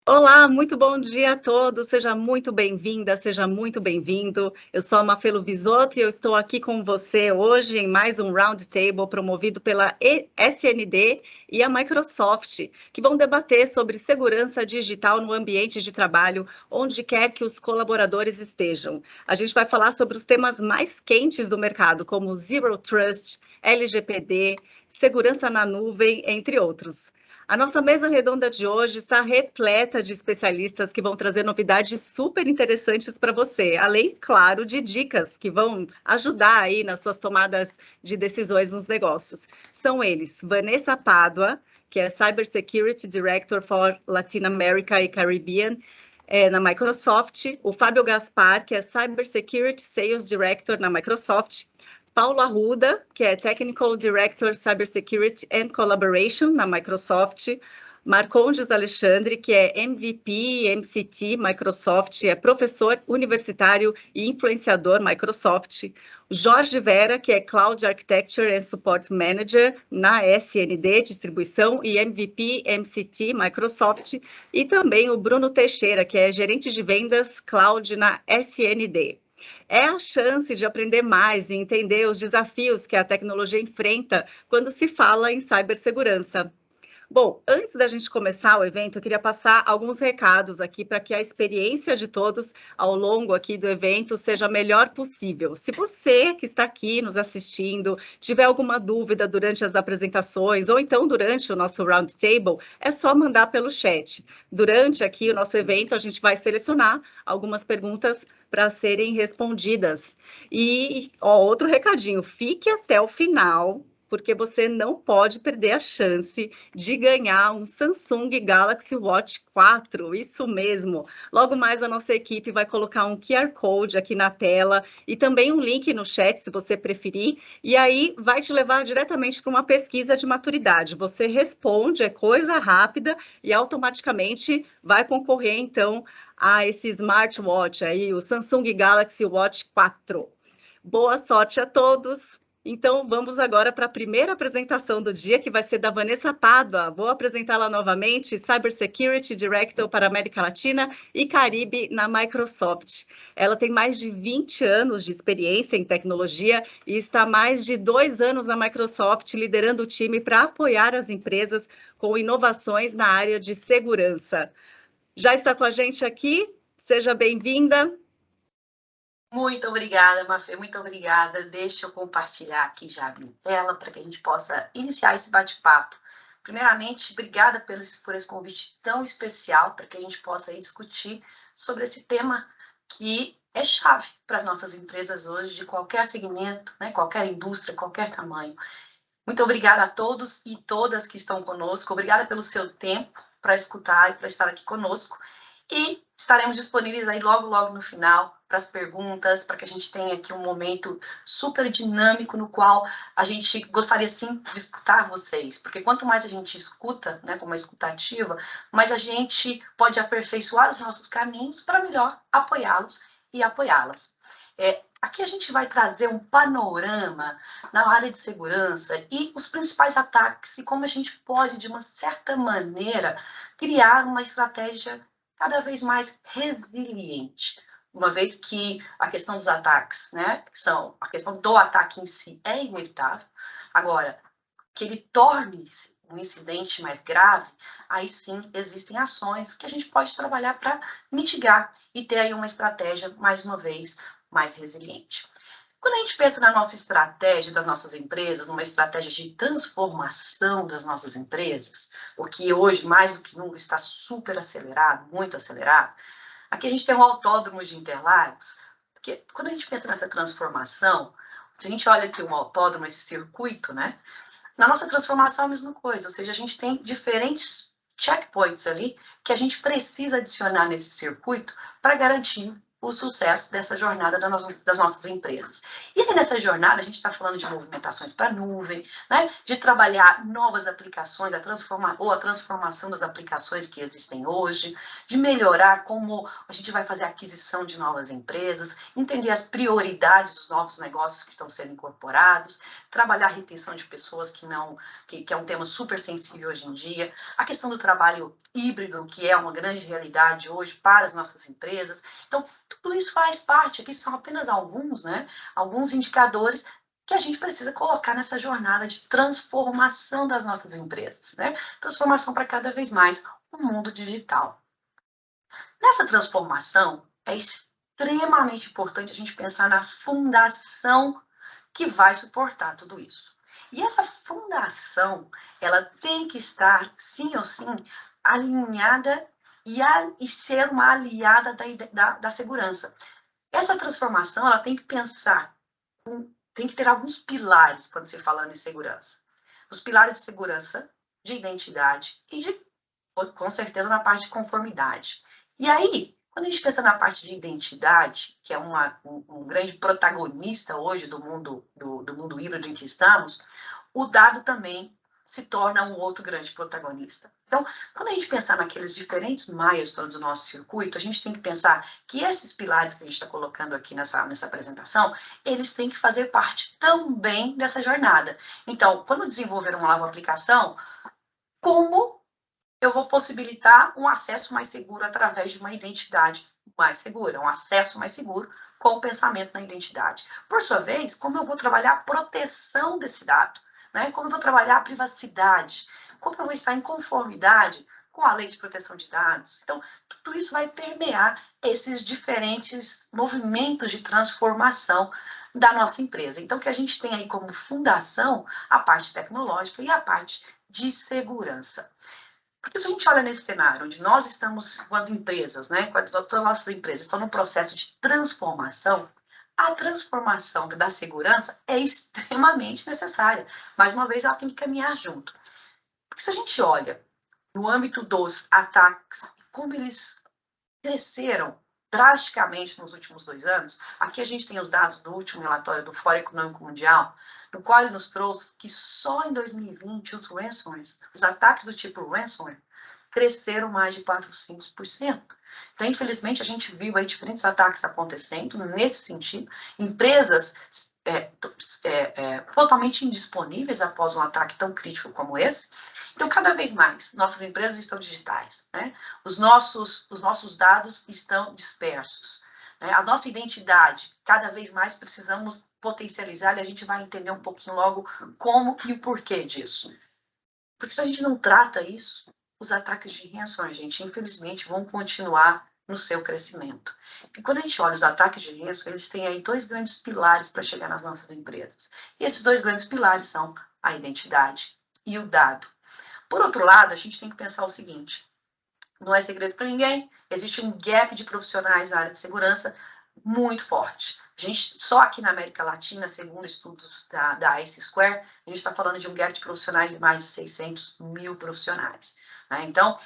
Olá, muito bom dia a todos, seja muito bem-vinda, seja muito bem-vindo. Eu sou a Mafelo Visoto e eu estou aqui com você hoje em mais um Roundtable promovido pela SND e a Microsoft, que vão debater sobre segurança digital no ambiente de trabalho, onde quer que os colaboradores estejam. A gente vai falar sobre os temas mais quentes do mercado, como Zero Trust, LGPD, segurança na nuvem, entre outros. A nossa mesa redonda de hoje está repleta de especialistas que vão trazer novidades super interessantes para você, além, claro, de dicas que vão ajudar aí nas suas tomadas de decisões nos negócios. São eles, Vanessa Pádua, que é Cybersecurity Director for Latin America e Caribbean, na Microsoft, o Fábio Gaspar, que é Cybersecurity Sales Director na Microsoft, Paulo Arruda, que é Technical Director Cybersecurity and Collaboration na Microsoft, Marcondes Alexandre, que é MVP, MCT Microsoft, é professor universitário e influenciador Microsoft, Jorge Vera, que é Cloud Architecture and Support Manager na SND Distribuição e MVP, MCT Microsoft, e também o Bruno Teixeira, que é gerente de vendas Cloud na SND. É a chance de aprender mais e entender os desafios que a tecnologia enfrenta quando se fala em cibersegurança. Bom, antes da gente começar o evento, eu queria passar alguns recados aqui para que a experiência de todos ao longo aqui do evento seja a melhor possível. Se você que está aqui nos assistindo tiver alguma dúvida durante as apresentações ou então durante o nosso roundtable, é só mandar pelo chat. Durante aqui o nosso evento, a gente vai selecionar algumas perguntas para serem respondidas. E outro recadinho, fique até o final, porque você não pode perder a chance de ganhar um Samsung Galaxy Watch 4, isso mesmo. Logo mais a nossa equipe vai colocar um QR Code aqui na tela e também um link no chat, se você preferir, e aí vai te levar diretamente para uma pesquisa de maturidade. Você responde, é coisa rápida e automaticamente vai concorrer, então, a esse smartwatch aí, o Samsung Galaxy Watch 4. Boa sorte a todos! Então, vamos agora para a primeira apresentação do dia, que vai ser da Vanessa Pádua. Vou apresentá-la novamente, Cybersecurity Director para América Latina e Caribe na Microsoft. Ela tem mais de 20 anos de experiência em tecnologia e está há mais de 2 anos na Microsoft, liderando o time para apoiar as empresas com inovações na área de segurança. Já está com a gente aqui? Seja bem-vinda. Muito obrigada, Mafê, muito obrigada. Deixa eu compartilhar aqui já a minha tela para que a gente possa iniciar esse bate-papo. Primeiramente, obrigada por esse convite tão especial para que a gente possa aí discutir sobre esse tema que é chave para as nossas empresas hoje, de qualquer segmento, né, qualquer indústria, qualquer tamanho. Muito obrigada a todos e todas que estão conosco. Obrigada pelo seu tempo para escutar e para estar aqui conosco. E estaremos disponíveis aí logo no final para as perguntas, para que a gente tenha aqui um momento super dinâmico no qual a gente gostaria sim de escutar vocês, porque quanto mais a gente escuta, né, como uma escutativa, mais a gente pode aperfeiçoar os nossos caminhos para melhor apoiá-los e apoiá-las. Aqui a gente vai trazer um panorama na área de segurança e os principais ataques e como a gente pode, de uma certa maneira, criar uma estratégia cada vez mais resiliente, uma vez que a questão dos ataques, né, a questão do ataque em si é inevitável. Agora, que ele torne um incidente mais grave, aí sim existem ações que a gente pode trabalhar para mitigar e ter aí uma estratégia, mais uma vez, mais resiliente. Quando a gente pensa na nossa estratégia das nossas empresas, numa estratégia de transformação das nossas empresas, o que hoje, mais do que nunca, está super acelerado, muito acelerado, aqui a gente tem um autódromo de Interlagos, porque quando a gente pensa nessa transformação, se a gente olha aqui um autódromo, esse circuito, né? Na nossa transformação é a mesma coisa, ou seja, a gente tem diferentes checkpoints ali que a gente precisa adicionar nesse circuito para garantir o sucesso dessa jornada das nossas empresas. E aí, nessa jornada, a gente está falando de movimentações para a nuvem, né? De trabalhar novas aplicações, a transformação das aplicações que existem hoje, de melhorar como a gente vai fazer a aquisição de novas empresas, entender as prioridades dos novos negócios que estão sendo incorporados, trabalhar a retenção de pessoas que é um tema super sensível hoje em dia, a questão do trabalho híbrido, que é uma grande realidade hoje para as nossas empresas. Então, tudo isso faz parte, aqui são apenas alguns, né? Alguns indicadores que a gente precisa colocar nessa jornada de transformação das nossas empresas, né? Transformação para cada vez mais o mundo digital. Nessa transformação, é extremamente importante a gente pensar na fundação que vai suportar tudo isso. E essa fundação, ela tem que estar, sim ou sim, alinhada e ser uma aliada da segurança. Essa transformação, ela tem que pensar, tem que ter alguns pilares quando se fala em segurança. Os pilares de segurança, de identidade e com certeza na parte de conformidade. E aí, quando a gente pensa na parte de identidade, que é um grande protagonista hoje do mundo híbrido em que estamos, o dado também se torna um outro grande protagonista. Então, quando a gente pensar naqueles diferentes milestones do nosso circuito, a gente tem que pensar que esses pilares que a gente está colocando aqui nessa apresentação, eles têm que fazer parte também dessa jornada. Então, quando desenvolver uma nova aplicação, como eu vou possibilitar um acesso mais seguro através de uma identidade mais segura, um acesso mais seguro com o pensamento na identidade. Por sua vez, como eu vou trabalhar a proteção desse dado, né? Como eu vou trabalhar a privacidade, como eu vou estar em conformidade com a lei de proteção de dados. Então, tudo isso vai permear esses diferentes movimentos de transformação da nossa empresa. Então, que a gente tem aí como fundação a parte tecnológica e a parte de segurança. Porque se a gente olha nesse cenário, onde nós estamos, enquanto empresas, né, todas as nossas empresas estão num processo de transformação, a transformação da segurança é extremamente necessária. Mais uma vez, ela tem que caminhar junto. Porque se a gente olha no âmbito dos ataques, como eles cresceram drasticamente nos últimos 2 anos, aqui a gente tem os dados do último relatório do Fórum Econômico Mundial, no qual ele nos trouxe que só em 2020 os ransomwares, os ataques do tipo ransomware, cresceram mais de 400%. Então, infelizmente, a gente viu aí diferentes ataques acontecendo nesse sentido, empresas totalmente indisponíveis após um ataque tão crítico como esse. Então, cada vez mais, nossas empresas estão digitais, né? Os nossos dados estão dispersos, né? A nossa identidade, cada vez mais precisamos potencializar, e a gente vai entender um pouquinho logo como e o porquê disso. Porque se a gente não trata isso, os ataques de ransomware, gente, infelizmente, vão continuar no seu crescimento. E quando a gente olha os ataques de ransomware, eles têm aí 2 grandes pilares para chegar nas nossas empresas. E esses 2 grandes pilares são a identidade e o dado. Por outro lado, a gente tem que pensar o seguinte, não é segredo para ninguém, existe um gap de profissionais na área de segurança muito forte. A gente, só aqui na América Latina, segundo estudos da ICE Square, a gente está falando de um gap de profissionais de mais de 600 mil profissionais. Né? Então,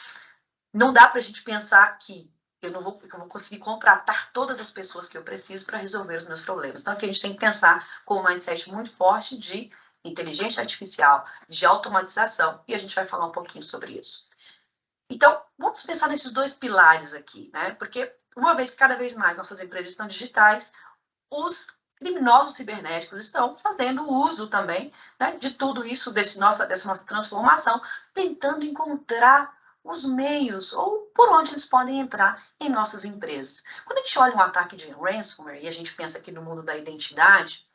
não dá para a gente pensar que eu vou conseguir contratar todas as pessoas que eu preciso para resolver os meus problemas. Então, aqui a gente tem que pensar com um mindset muito forte de inteligência artificial, de automatização, e a gente vai falar um pouquinho sobre isso. Então, vamos pensar nesses 2 pilares aqui, né? Porque uma vez que cada vez mais nossas empresas estão digitais, os criminosos cibernéticos estão fazendo uso também, né, de tudo isso, dessa nossa transformação, tentando encontrar os meios ou por onde eles podem entrar em nossas empresas. Quando a gente olha um ataque de ransomware e a gente pensa aqui no mundo da identidade,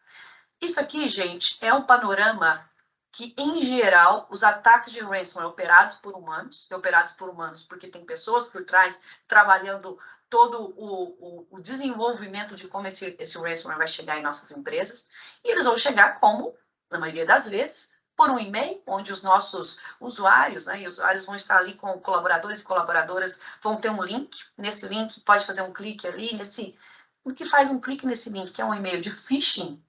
isso aqui, gente, é um panorama que, em geral, os ataques de ransomware operados por humanos porque tem pessoas por trás trabalhando todo o desenvolvimento de como esse ransomware vai chegar em nossas empresas, e eles vão chegar como, na maioria das vezes, por um e-mail, onde os nossos usuários, né, e usuários vão estar ali com colaboradores e colaboradoras, vão ter um link, nesse link pode fazer um clique ali, o que faz um clique nesse link, que é um e-mail de phishing.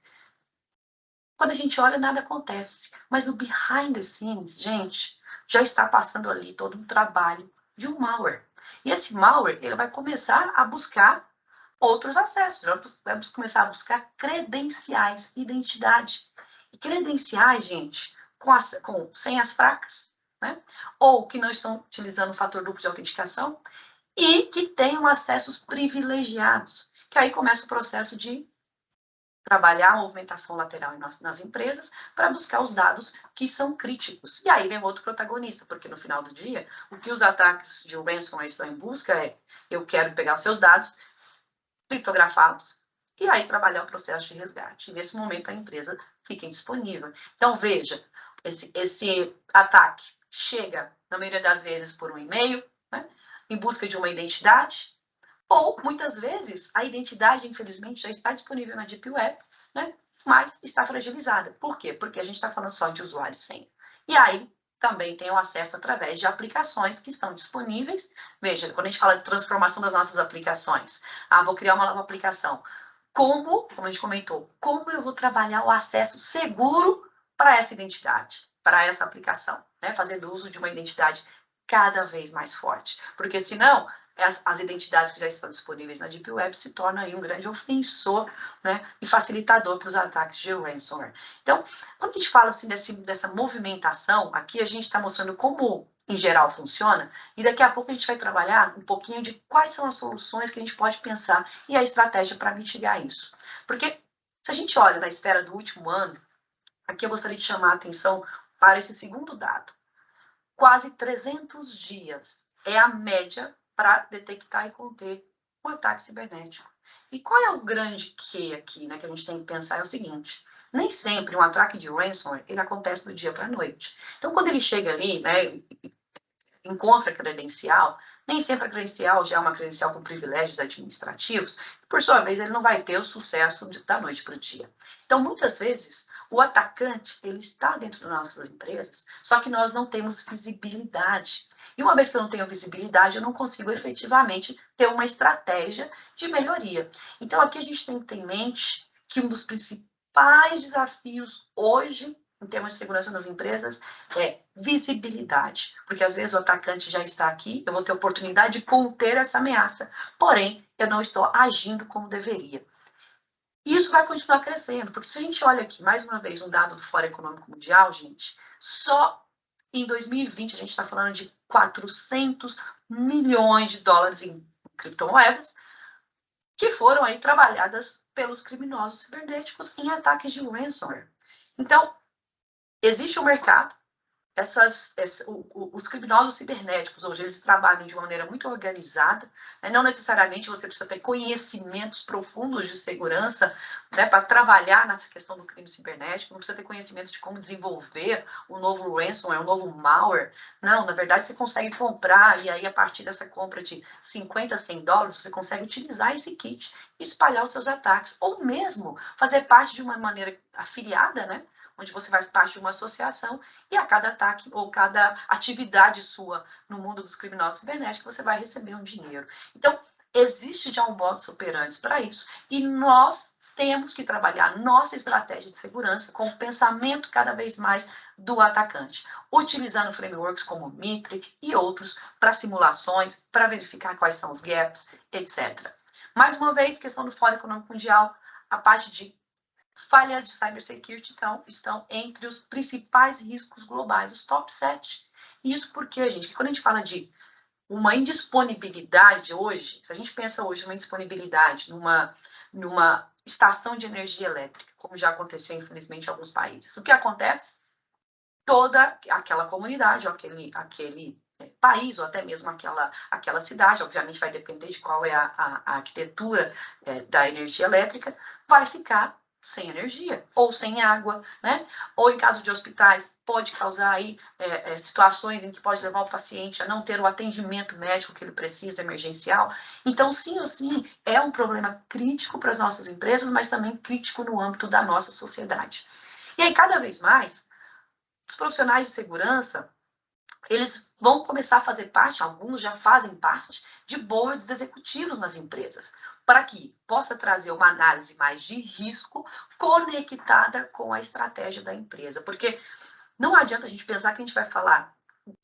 Quando a gente olha, nada acontece. Mas no behind the scenes, gente, já está passando ali todo um trabalho de um malware. E esse malware, ele vai começar a buscar outros acessos. Vamos começar a buscar credenciais, identidade. E credenciais, gente, com senhas fracas, né? Ou que não estão utilizando o fator duplo de autenticação e que tenham acessos privilegiados. Que aí começa o processo de trabalhar a movimentação lateral nas empresas para buscar os dados que são críticos. E aí vem outro protagonista, porque no final do dia, o que os ataques de ransomware estão em busca é: eu quero pegar os seus dados criptografados e aí trabalhar o processo de resgate. E nesse momento a empresa fica indisponível. Então veja, esse ataque chega, na maioria das vezes, por um e-mail, né, em busca de uma identidade, ou, muitas vezes, a identidade, infelizmente, já está disponível na Deep Web, né? Mas está fragilizada. Por quê? Porque a gente está falando só de usuário e senha. E aí, também tem o acesso através de aplicações que estão disponíveis. Veja, quando a gente fala de transformação das nossas aplicações, vou criar uma nova aplicação. Como a gente comentou, como eu vou trabalhar o acesso seguro para essa identidade, para essa aplicação, né? Fazendo uso de uma identidade cada vez mais forte. Porque, senão, as identidades que já estão disponíveis na Deep Web se tornam aí um grande ofensor, né, e facilitador para os ataques de ransomware. Então, quando a gente fala assim dessa movimentação, aqui a gente está mostrando como, em geral, funciona, e daqui a pouco a gente vai trabalhar um pouquinho de quais são as soluções que a gente pode pensar e a estratégia para mitigar isso. Porque se a gente olha na esfera do último ano, aqui eu gostaria de chamar a atenção para esse segundo dado. Quase 300 dias é a média para detectar e conter um ataque cibernético. E qual é o grande que aqui, né, que a gente tem que pensar? É o seguinte: nem sempre um ataque de ransomware ele acontece do dia para a noite. Então, quando ele chega ali, né, encontra a credencial, nem sempre a credencial já é uma credencial com privilégios administrativos, e por sua vez ele não vai ter o sucesso da noite para o dia. Então, muitas vezes, o atacante ele está dentro das nossas empresas, só que nós não temos visibilidade. E uma vez que eu não tenho visibilidade, eu não consigo efetivamente ter uma estratégia de melhoria. Então, aqui a gente tem que ter em mente que um dos principais desafios hoje em termos de segurança nas empresas, é visibilidade. Porque às vezes o atacante já está aqui, eu vou ter oportunidade de conter essa ameaça, porém, eu não estou agindo como deveria. E isso vai continuar crescendo, porque se a gente olha aqui, mais uma vez, um dado do Fórum Econômico Mundial, gente, só em 2020 a gente está falando de 400 milhões de dólares em criptomoedas que foram aí trabalhadas pelos criminosos cibernéticos em ataques de ransomware. Então, existe um mercado, os criminosos cibernéticos, hoje, eles trabalham de uma maneira muito organizada, né? Não necessariamente você precisa ter conhecimentos profundos de segurança, né, para trabalhar nessa questão do crime cibernético, não precisa ter conhecimentos de como desenvolver um novo ransomware, um novo malware. Não, na verdade, você consegue comprar, e aí, a partir dessa compra de 50, 100 dólares, você consegue utilizar esse kit e espalhar os seus ataques, ou mesmo fazer parte de uma maneira afiliada, né, onde você faz parte de uma associação e a cada ataque ou cada atividade sua no mundo dos criminosos cibernéticos, você vai receber um dinheiro. Então, existe já um modus operandi para isso e nós temos que trabalhar nossa estratégia de segurança com o pensamento cada vez mais do atacante, utilizando frameworks como Mitre e outros para simulações, para verificar quais são os gaps, etc. Mais uma vez, questão do Fórum Econômico Mundial, a parte de falhas de cybersecurity estão entre os principais riscos globais, os top 7. Isso porque, gente, quando a gente fala de uma indisponibilidade hoje, se a gente pensa hoje numa indisponibilidade numa estação de energia elétrica, como já aconteceu, infelizmente, em alguns países, o que acontece? Toda aquela comunidade, ou aquele país, ou até mesmo aquela cidade, obviamente vai depender de qual é a arquitetura da energia elétrica, vai ficar sem energia, ou sem água, né? Ou em caso de hospitais, pode causar aí situações em que pode levar o paciente a não ter o atendimento médico que ele precisa, emergencial. Então, sim ou sim, é um problema crítico para as nossas empresas, mas também crítico no âmbito da nossa sociedade. E aí, cada vez mais, os profissionais de segurança, eles vão começar a fazer parte, alguns já fazem parte, de boards executivos nas empresas, para que possa trazer uma análise mais de risco conectada com a estratégia da empresa. Porque não adianta a gente pensar que a gente vai falar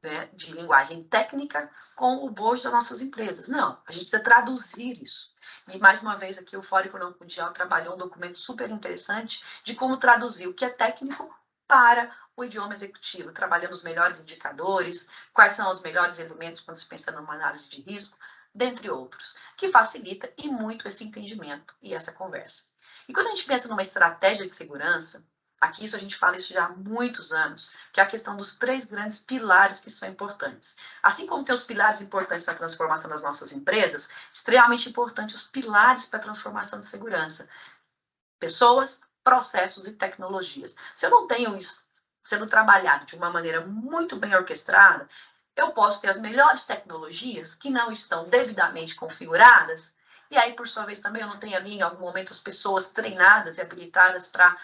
né, de linguagem técnica com o bojo das nossas empresas. Não, a gente precisa traduzir isso. E, mais uma vez, aqui o Fórum Econômico Mundial trabalhou um documento super interessante de como traduzir o que é técnico para o idioma executivo, trabalhando os melhores indicadores, quais são os melhores elementos quando se pensa numa análise de risco, dentre outros, que facilita e muito esse entendimento e essa conversa. E quando a gente pensa numa estratégia de segurança, aqui isso a gente fala isso já há muitos anos, que é a questão dos 3 grandes pilares que são importantes. Assim como tem os pilares importantes na transformação das nossas empresas, extremamente importantes os pilares para a transformação de segurança. Pessoas, processos e tecnologias. Se eu não tenho isso sendo trabalhado de uma maneira muito bem orquestrada, eu posso ter as melhores tecnologias que não estão devidamente configuradas, e aí, por sua vez, também eu não tenho ali, em algum momento, as pessoas treinadas e habilitadas para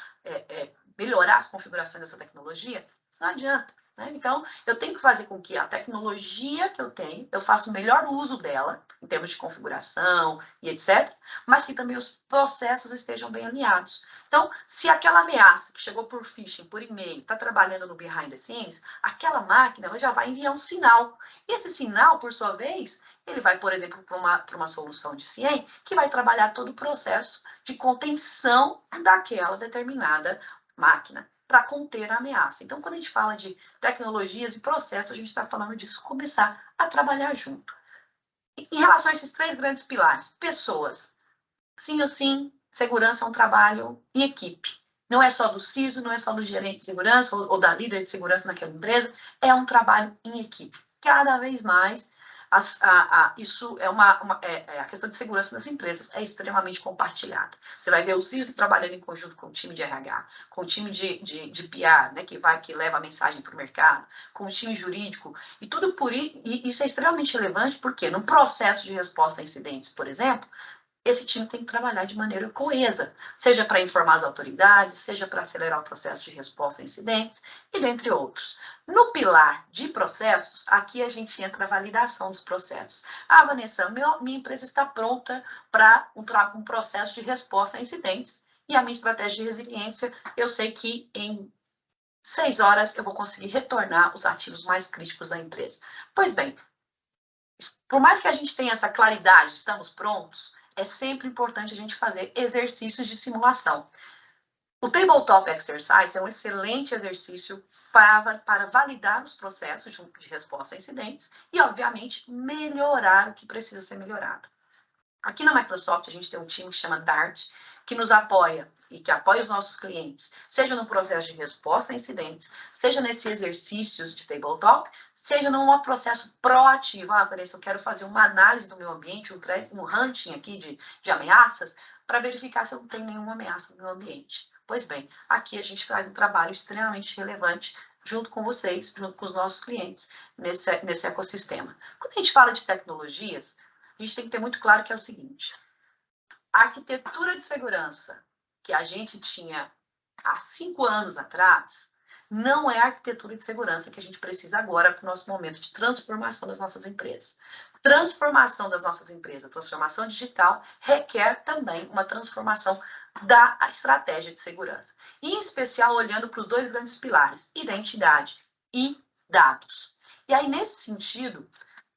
melhorar as configurações dessa tecnologia, não adianta. Né? Então, eu tenho que fazer com que a tecnologia que eu tenho, eu faça o melhor uso dela, em termos de configuração e etc., mas que também os processos estejam bem alinhados. Então, se aquela ameaça que chegou por phishing, por e-mail, está trabalhando no behind the scenes, aquela máquina ela já vai enviar um sinal. E esse sinal, por sua vez, ele vai, por exemplo, para uma solução de CIEM, que vai trabalhar todo o processo de contenção daquela determinada máquina para conter a ameaça. Então, quando a gente fala de tecnologias e processos, a gente está falando disso, começar a trabalhar junto. Em relação a esses 3 grandes pilares, pessoas, sim ou sim, segurança é um trabalho em equipe. Não é só do CISO, não é só do gerente de segurança ou da líder de segurança naquela empresa, é um trabalho em equipe. Cada vez mais, isso é a questão de segurança nas empresas é extremamente compartilhada. Você vai ver o CISO trabalhando em conjunto com o time de RH, com o time de PR, né, que leva a mensagem para o mercado, com o time jurídico, e tudo por isso, e isso é extremamente relevante, porque no processo de resposta a incidentes, por exemplo, esse time tem que trabalhar de maneira coesa, seja para informar as autoridades, seja para acelerar o processo de resposta a incidentes, e dentre outros. No pilar de processos, aqui a gente entra a validação dos processos. Ah, Vanessa, minha empresa está pronta para um processo de resposta a incidentes, e a minha estratégia de resiliência, eu sei que em 6 horas eu vou conseguir retornar os ativos mais críticos da empresa. Pois bem, por mais que a gente tenha essa claridade, estamos prontos, é sempre importante a gente fazer exercícios de simulação. O Tabletop Exercise é um excelente exercício para validar os processos de resposta a incidentes e, obviamente, melhorar o que precisa ser melhorado. Aqui na Microsoft, a gente tem um time que chama DART, que nos apoia e que apoia os nossos clientes, seja no processo de resposta a incidentes, seja nesses exercícios de tabletop, seja num processo proativo. Ah, Vanessa, eu quero fazer uma análise do meu ambiente, um hunting aqui de ameaças, para verificar se eu não tenho nenhuma ameaça no meu ambiente. Pois bem, aqui a gente faz um trabalho extremamente relevante junto com vocês, junto com os nossos clientes, nesse ecossistema. Quando a gente fala de tecnologias, a gente tem que ter muito claro que é o seguinte: a arquitetura de segurança que a gente tinha há 5 anos atrás não é a arquitetura de segurança que a gente precisa agora para o nosso momento de transformação das nossas empresas. Transformação das nossas empresas, transformação digital, requer também uma transformação da estratégia de segurança. Em especial, olhando para os 2 grandes pilares, identidade e dados. E aí, nesse sentido,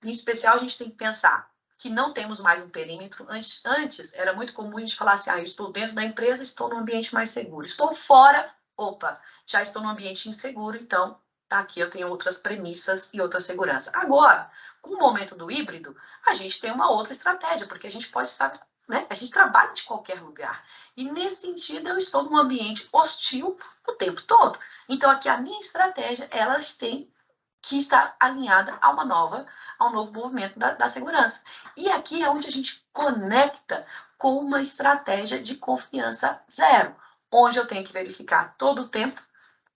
em especial, a gente tem que pensar que não temos mais um perímetro. Antes era muito comum a gente falar assim, eu estou dentro da empresa, estou num ambiente mais seguro. Estou fora, opa, já estou num ambiente inseguro, então aqui eu tenho outras premissas e outra segurança. Agora, com o momento do híbrido, a gente tem uma outra estratégia, porque a gente pode estar, né, a gente trabalha de qualquer lugar. E nesse sentido, eu estou num ambiente hostil o tempo todo. Então aqui a minha estratégia, elas têm que está alinhada a um novo movimento da segurança. E aqui é onde a gente conecta com uma estratégia de confiança zero, onde eu tenho que verificar todo o tempo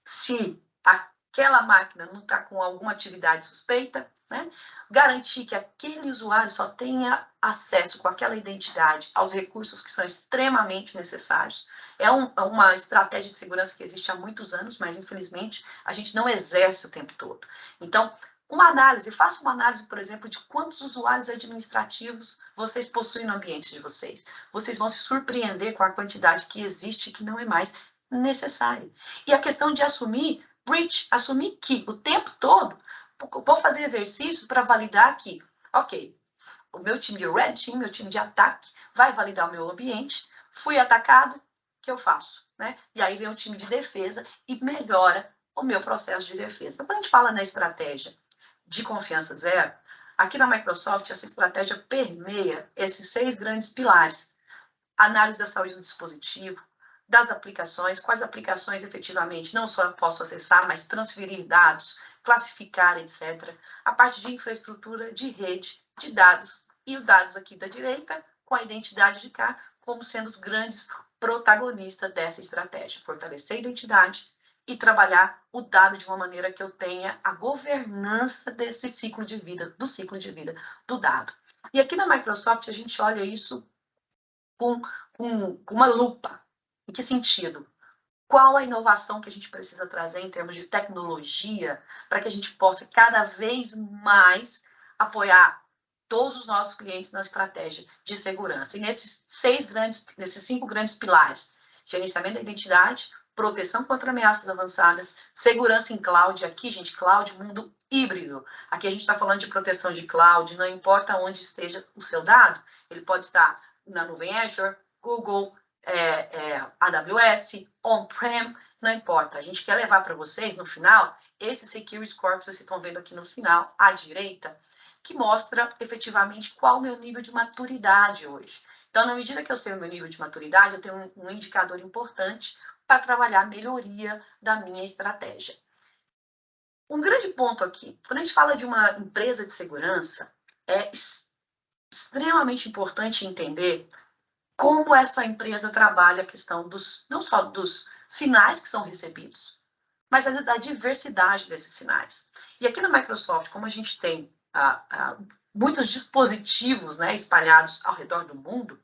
se aquela máquina não está com alguma atividade suspeita, né? Garantir que aquele usuário só tenha acesso com aquela identidade aos recursos que são extremamente necessários. É uma estratégia de segurança que existe há muitos anos, mas infelizmente a gente não exerce o tempo todo. Então, faça uma análise, por exemplo, de quantos usuários administrativos vocês possuem no ambiente de vocês. Vocês vão se surpreender com a quantidade que existe e que não é mais necessária. E a questão de assumir breach, assumir que o tempo todo vou fazer exercícios para validar que, ok, o meu time de Red Team, meu time de ataque, vai validar o meu ambiente, fui atacado, o que eu faço? Né? E aí vem o time de defesa e melhora o meu processo de defesa. Então, quando a gente fala na estratégia de confiança zero, aqui na Microsoft, essa estratégia permeia esses 6 grandes pilares. Análise da saúde do dispositivo, das aplicações, quais aplicações efetivamente não só eu posso acessar, mas transferir dados, classificar, etc. A parte de infraestrutura, de rede, de dados, e os dados aqui da direita, com a identidade de cá, como sendo os grandes protagonistas dessa estratégia. Fortalecer a identidade e trabalhar o dado de uma maneira que eu tenha a governança desse ciclo de vida, do ciclo de vida do dado. E aqui na Microsoft a gente olha isso com uma lupa. Em que sentido? Qual a inovação que a gente precisa trazer em termos de tecnologia para que a gente possa cada vez mais apoiar todos os nossos clientes na estratégia de segurança? E nesses 5 grandes pilares: gerenciamento da identidade, proteção contra ameaças avançadas, segurança em cloud. Aqui, gente, cloud, mundo híbrido. Aqui a gente está falando de proteção de cloud, não importa onde esteja o seu dado, ele pode estar na nuvem Azure, Google, AWS, on-prem, não importa. A gente quer levar para vocês, no final, esse Security Score que vocês estão vendo aqui no final, à direita, que mostra efetivamente qual o meu nível de maturidade hoje. Então, na medida que eu sei o meu nível de maturidade, eu tenho um indicador importante para trabalhar a melhoria da minha estratégia. Um grande ponto aqui, quando a gente fala de uma empresa de segurança, é extremamente importante entender como essa empresa trabalha a questão não só dos sinais que são recebidos, mas da diversidade desses sinais. E aqui na Microsoft, como a gente tem muitos dispositivos, né, espalhados ao redor do mundo,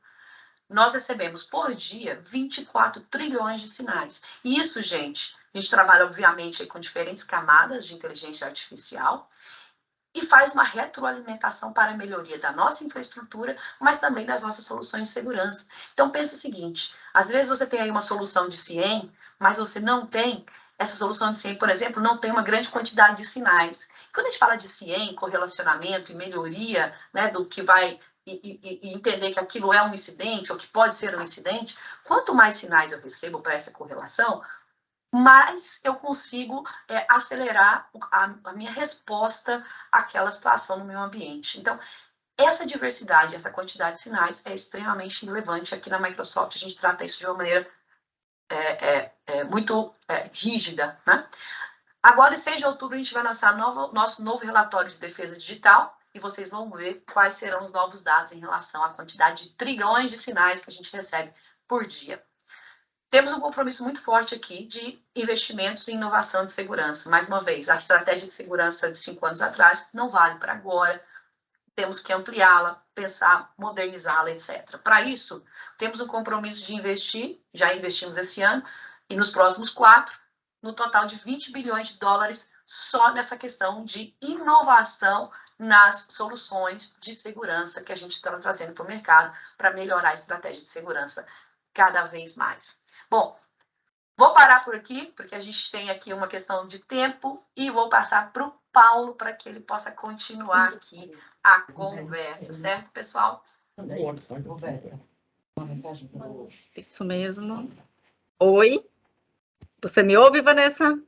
nós recebemos por dia 24 trilhões de sinais. E isso, gente, a gente trabalha, obviamente, com diferentes camadas de inteligência artificial e faz uma retroalimentação para a melhoria da nossa infraestrutura, mas também das nossas soluções de segurança. Então, pense o seguinte, às vezes você tem aí uma solução de CIEM, mas você não tem, essa solução de CIEM, por exemplo, não tem uma grande quantidade de sinais. Quando a gente fala de CIEM, correlacionamento e melhoria, né, do que vai... E entender que aquilo é um incidente, ou que pode ser um incidente, quanto mais sinais eu recebo para essa correlação, mais eu consigo acelerar a minha resposta àquela situação no meu ambiente. Então, essa diversidade, essa quantidade de sinais é extremamente relevante. Aqui na Microsoft, a gente trata isso de uma maneira muito rígida, né? Agora, em 6 de outubro, a gente vai lançar nosso novo relatório de defesa digital e vocês vão ver quais serão os novos dados em relação à quantidade de trilhões de sinais que a gente recebe por dia. Temos um compromisso muito forte aqui de investimentos em inovação de segurança. Mais uma vez, a estratégia de segurança de 5 anos atrás não vale para agora. Temos que ampliá-la, pensar, modernizá-la, etc. Para isso, temos um compromisso de investir, já investimos esse ano, e nos próximos 4, no total de 20 bilhões de dólares só nessa questão de inovação nas soluções de segurança que a gente está trazendo para o mercado para melhorar a estratégia de segurança cada vez mais. Bom, vou parar por aqui, porque a gente tem aqui uma questão de tempo e vou passar para o Paulo para que ele possa continuar aqui a conversa, certo, pessoal? Isso mesmo. Oi? Você me ouve, Vanessa?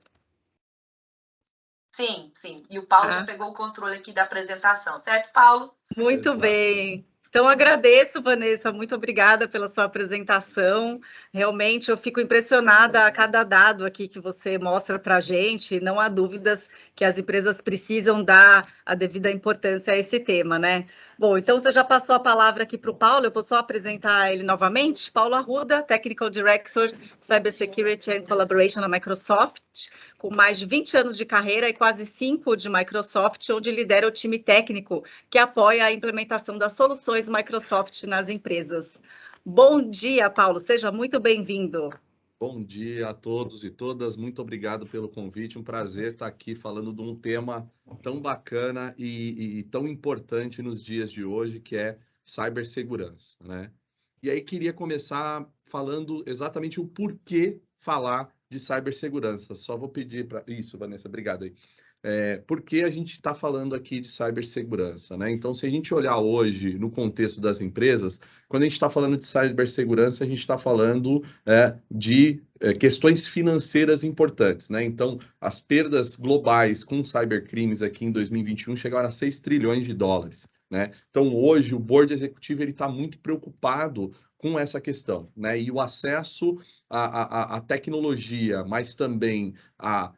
Sim, sim. E o Paulo já pegou o controle aqui da apresentação, certo, Paulo? Muito bem. Então, agradeço, Vanessa, muito obrigada pela sua apresentação. Realmente, eu fico impressionada a cada dado aqui que você mostra para a gente. Não há dúvidas que as empresas precisam dar a devida importância a esse tema, né? Bom, então você já passou a palavra aqui para o Paulo, eu vou só apresentar ele novamente. Paulo Arruda, Technical Director, Cybersecurity and Collaboration na Microsoft, com mais de 20 anos de carreira e quase 5 de Microsoft, onde lidera o time técnico que apoia a implementação das soluções Microsoft nas empresas. Bom dia, Paulo, seja muito bem-vindo. Bom dia a todos e todas, muito obrigado pelo convite, um prazer estar aqui falando de um tema tão bacana e tão importante nos dias de hoje, que é cibersegurança, né? E aí queria começar falando exatamente o porquê falar de cibersegurança. Só vou pedir para... Isso, Vanessa, obrigado aí. Por que a gente está falando aqui de cibersegurança, né? Então, se a gente olhar hoje no contexto das empresas, quando a gente está falando de cibersegurança, a gente está falando de questões financeiras importantes, né? Então, as perdas globais com cybercrimes aqui em 2021 chegaram a 6 trilhões de dólares, né? Então, hoje, o board executivo está muito preocupado com essa questão, né? E o acesso à tecnologia, mas também a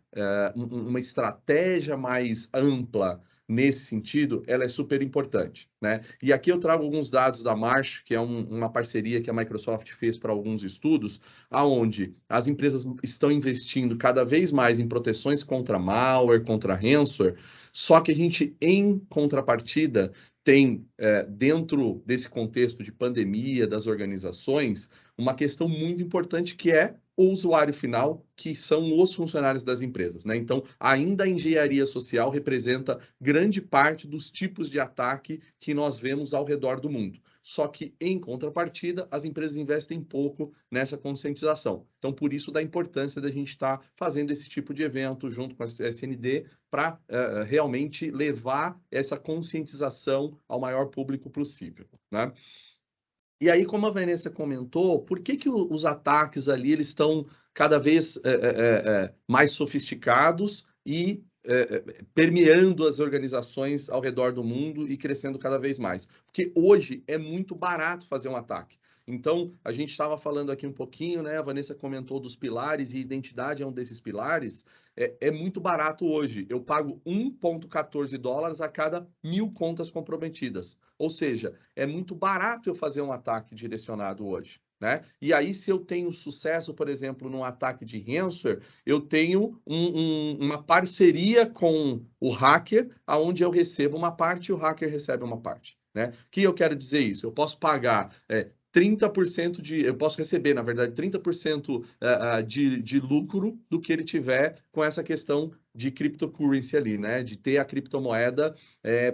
uma estratégia mais ampla nesse sentido, ela é super importante, né? E aqui eu trago alguns dados da Marsh, que é uma parceria que a Microsoft fez para alguns estudos, aonde as empresas estão investindo cada vez mais em proteções contra malware, contra ransomware, só que a gente, em contrapartida, tem, dentro desse contexto de pandemia das organizações, uma questão muito importante que é o usuário final, que são os funcionários das empresas, né? Então, ainda a engenharia social representa grande parte dos tipos de ataque que nós vemos ao redor do mundo. Só que, em contrapartida, as empresas investem pouco nessa conscientização. Então, por isso da importância da gente estar fazendo esse tipo de evento junto com a SND para realmente levar essa conscientização ao maior público possível, né? E aí, como a Vanessa comentou, por que os ataques ali eles estão cada vez mais sofisticados e permeando as organizações ao redor do mundo e crescendo cada vez mais? Porque hoje é muito barato fazer um ataque. Então, a gente estava falando aqui um pouquinho, né? A Vanessa comentou dos pilares e identidade é um desses pilares. É muito barato hoje. Eu pago 1,14 dólares a cada 1.000 contas comprometidas. Ou seja, é muito barato eu fazer um ataque direcionado hoje, né? E aí, se eu tenho sucesso, por exemplo, num ataque de ransomware, eu tenho uma parceria com o hacker, onde eu recebo uma parte e o hacker recebe uma parte, né? O que eu quero dizer isso? Eu posso pagar 30% eu posso receber, na verdade, 30% de lucro do que ele tiver com essa questão de cryptocurrency ali, né? De ter a criptomoeda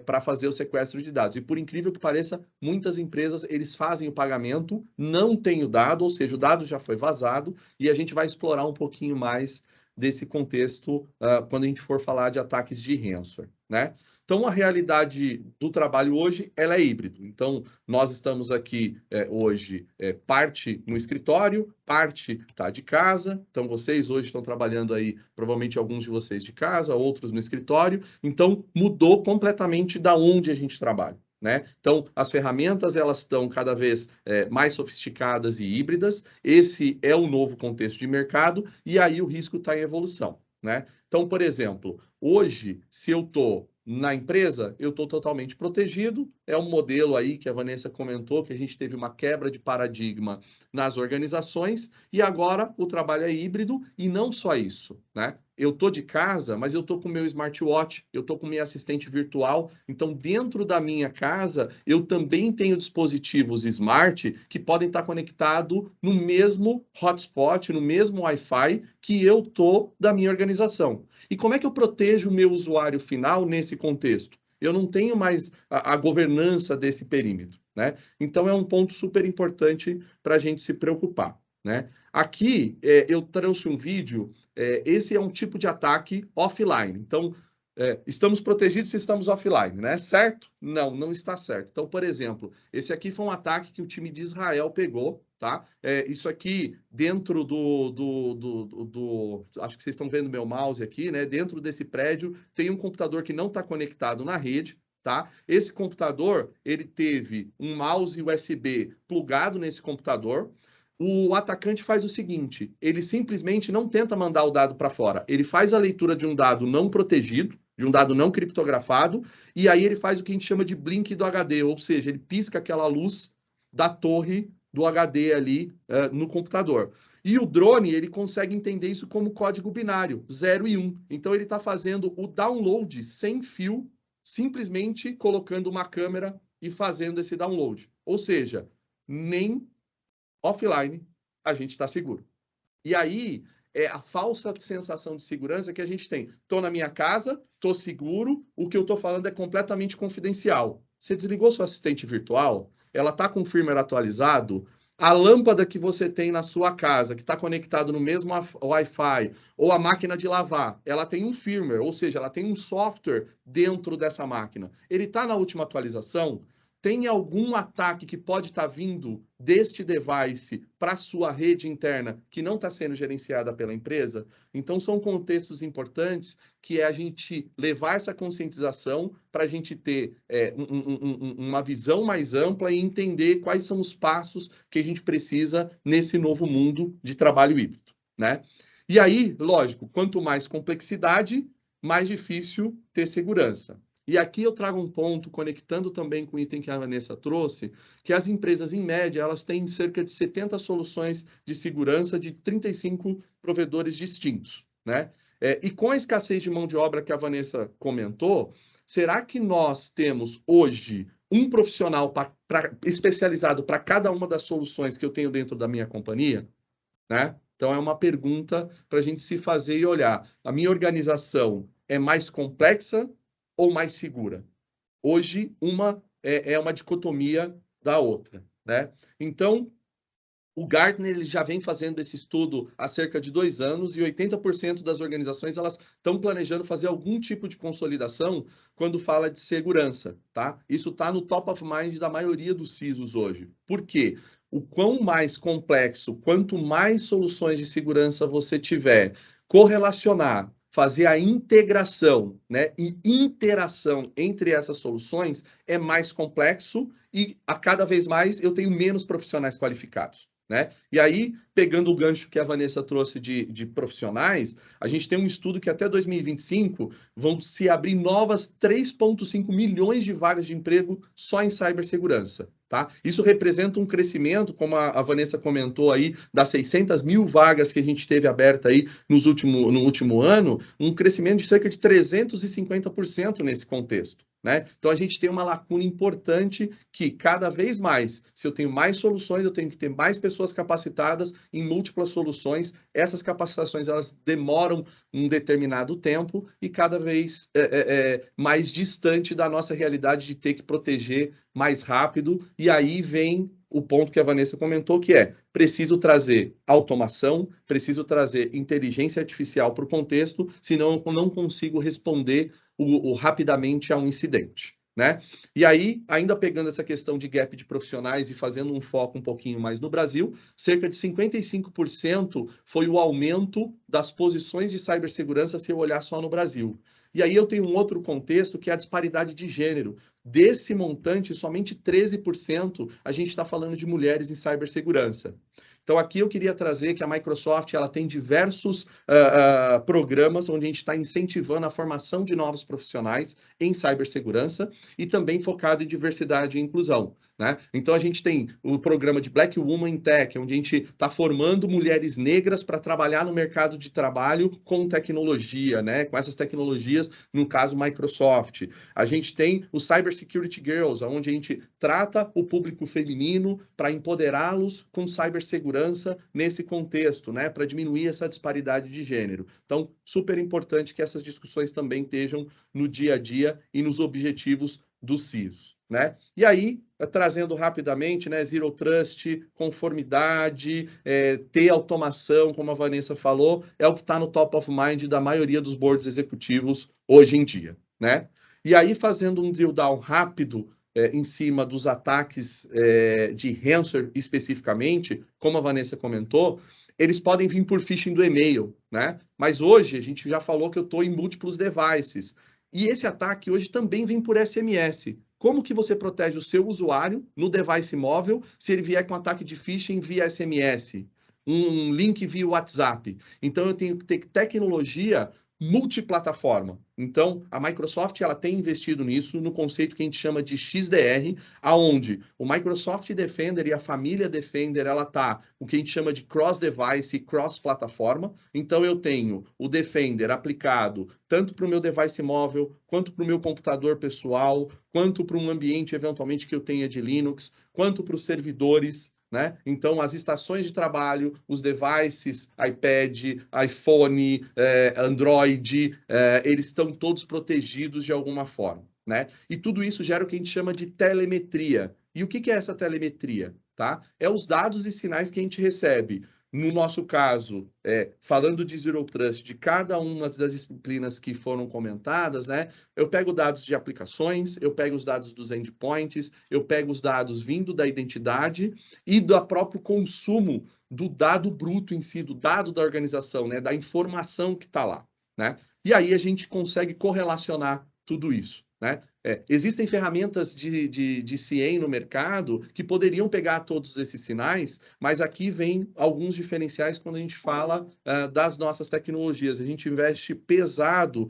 para fazer o sequestro de dados. E por incrível que pareça, muitas empresas, eles fazem o pagamento, não tem o dado, ou seja, o dado já foi vazado, e a gente vai explorar um pouquinho mais desse contexto quando a gente for falar de ataques de ransomware, né? Então, a realidade do trabalho hoje, ela é híbrido. Então, nós estamos aqui hoje, parte no escritório, parte está de casa. Então, vocês hoje estão trabalhando aí, provavelmente alguns de vocês de casa, outros no escritório. Então, mudou completamente da onde a gente trabalha, né? Então, as ferramentas, elas estão cada vez mais sofisticadas e híbridas. Esse é o novo contexto de mercado e aí o risco está em evolução, né? Então, por exemplo, hoje, se eu estou na empresa, eu estou totalmente protegido. É um modelo aí que a Vanessa comentou, que a gente teve uma quebra de paradigma nas organizações, e agora o trabalho é híbrido, e não só isso, né? Eu estou de casa, mas eu estou com o meu smartwatch, eu estou com minha assistente virtual, então dentro da minha casa, eu também tenho dispositivos smart que podem estar conectados no mesmo hotspot, no mesmo Wi-Fi que eu estou da minha organização. E como é que eu protejo o meu usuário final nesse contexto? Eu não tenho mais a governança desse perímetro, né? Então, é um ponto super importante para a gente se preocupar, né? Aqui, eu trouxe um vídeo, esse é um tipo de ataque offline. Então, estamos protegidos se estamos offline, né? Certo? Não, não está certo. Então, por exemplo, esse aqui foi um ataque que o time de Israel pegou, tá? Isso aqui, dentro acho que vocês estão vendo meu mouse aqui, né? Dentro desse prédio, tem um computador que não está conectado na rede, tá? Esse computador, ele teve um mouse USB plugado nesse computador. O atacante faz o seguinte, ele simplesmente não tenta mandar o dado para fora, ele faz a leitura de um dado não protegido, de um dado não criptografado, e aí ele faz o que a gente chama de blink do HD, ou seja, ele pisca aquela luz da torre do HD ali no computador. E o drone, ele consegue entender isso como código binário, 0 e 1. Então, ele está fazendo o download sem fio, simplesmente colocando uma câmera e fazendo esse download. Ou seja, nem offline a gente está seguro. E aí, é a falsa sensação de segurança que a gente tem. Estou na minha casa, estou seguro, o que eu estou falando é completamente confidencial. Você desligou sua assistente virtual, ela está com o firmware atualizado, A lâmpada que você tem na sua casa, que está conectado no mesmo Wi-Fi, ou a máquina de lavar, ela tem um firmware, ou seja, ela tem um software dentro dessa máquina. Ele está na última atualização? Tem algum ataque que pode estar vindo deste device para a sua rede interna que não está sendo gerenciada pela empresa? Então, são contextos importantes que é a gente levar essa conscientização para a gente ter uma visão mais ampla e entender quais são os passos que a gente precisa nesse novo mundo de trabalho híbrido, né? E aí, lógico, quanto mais complexidade, mais difícil ter segurança. E aqui eu trago um ponto, conectando também com o item que a Vanessa trouxe, que as empresas, em média, elas têm cerca de 70 soluções de segurança de 35 provedores distintos, né? E com a escassez de mão de obra que a Vanessa comentou, será que nós temos hoje um profissional especializado para cada uma das soluções que eu tenho dentro da minha companhia, né? Então, é uma pergunta para a gente se fazer e olhar. A minha organização é mais complexa ou mais segura? Hoje, uma é uma dicotomia da outra, né? Então, o Gartner ele já vem fazendo esse estudo há cerca de 2 anos e 80% das organizações elas estão planejando fazer algum tipo de consolidação quando fala de segurança, tá? Isso está no top of mind da maioria dos CISOs hoje. Por quê? O quão mais complexo, quanto mais soluções de segurança você tiver, correlacionar, fazer a integração, né, e interação entre essas soluções é mais complexo e a cada vez mais eu tenho menos profissionais qualificados, né? E aí, pegando o gancho que a Vanessa trouxe de profissionais, a gente tem um estudo que até 2025 vão se abrir novas 3,5 milhões de vagas de emprego só em cibersegurança. Tá? Isso representa um crescimento, como a Vanessa comentou aí, das 600 mil vagas que a gente teve aberta aí no último ano, um crescimento de cerca de 350% nesse contexto, né? Então, a gente tem uma lacuna importante que, cada vez mais, se eu tenho mais soluções, eu tenho que ter mais pessoas capacitadas em múltiplas soluções. Essas capacitações, elas demoram um determinado tempo e cada vez mais distante da nossa realidade de ter que proteger mais rápido, e aí vem o ponto que a Vanessa comentou, que é preciso trazer automação, preciso trazer inteligência artificial para o contexto, senão eu não consigo responder rapidamente a um incidente, né? E aí, ainda pegando essa questão de gap de profissionais e fazendo um foco um pouquinho mais no Brasil, cerca de 55% foi o aumento das posições de cibersegurança se eu olhar só no Brasil. E aí eu tenho um outro contexto que é a disparidade de gênero. Desse montante, somente 13% a gente está falando de mulheres em cibersegurança. Então, aqui eu queria trazer que a Microsoft ela tem diversos programas onde a gente está incentivando a formação de novos profissionais em cibersegurança e também focado em diversidade e inclusão, né? Então, a gente tem o programa de Black Woman in Tech, onde a gente está formando mulheres negras para trabalhar no mercado de trabalho com tecnologia, né? Com essas tecnologias, no caso, Microsoft. A gente tem o Cyber Security Girls, onde a gente trata o público feminino para empoderá-los com cibersegurança nesse contexto, né? Para diminuir essa disparidade de gênero. Então, super importante que essas discussões também estejam no dia a dia e nos objetivos do CISO, né? E aí, trazendo rapidamente, né, Zero Trust, conformidade, ter automação, como a Vanessa falou, é o que está no top of mind da maioria dos boards executivos hoje em dia, né? E aí, fazendo um drill down rápido em cima dos ataques de ransomware especificamente, como a Vanessa comentou, eles podem vir por phishing do e-mail, né? Mas hoje, a gente já falou que eu estou em múltiplos devices. E esse ataque hoje também vem por SMS. Como que você protege o seu usuário no device móvel se ele vier com ataque de phishing via SMS? Um link via WhatsApp. Então, eu tenho que ter tecnologia multiplataforma. Então, a Microsoft ela tem investido nisso no conceito que a gente chama de XDR, aonde o Microsoft Defender e a família Defender ela tá o que a gente chama de cross-device e cross-plataforma. Então, eu tenho o Defender aplicado tanto para o meu device móvel, quanto para o meu computador pessoal, quanto para um ambiente eventualmente que eu tenha de Linux, quanto para os servidores, né? Então, as estações de trabalho, os devices, iPad, iPhone, Android, eles estão todos protegidos de alguma forma, né? E tudo isso gera o que a gente chama de telemetria. E o que é essa telemetria? tá? É os dados e sinais que a gente recebe. No nosso caso, falando de Zero Trust, de cada uma das disciplinas que foram comentadas, né? Eu pego dados de aplicações, eu pego os dados dos endpoints, eu pego os dados vindo da identidade e do próprio consumo do dado bruto em si, do dado da organização, né? Da informação que está lá, né? E aí a gente consegue correlacionar tudo isso, né? Existem ferramentas de CIEM no mercado que poderiam pegar todos esses sinais, mas aqui vem alguns diferenciais quando a gente fala das nossas tecnologias. A gente investe pesado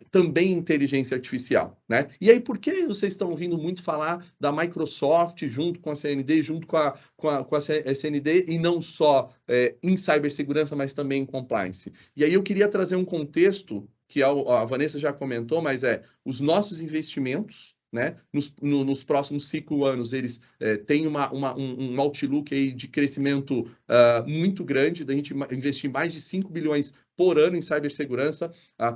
também em inteligência artificial, né? E aí, por que vocês estão ouvindo muito falar da Microsoft junto com a CND, junto com a CND, e não só em cibersegurança, mas também em compliance? E aí eu queria trazer um contexto que a Vanessa já comentou, mas os nossos investimentos, né? Nos próximos 5 anos, eles têm um outlook aí de crescimento muito grande, da gente investir mais de 5 bilhões por ano em cibersegurança a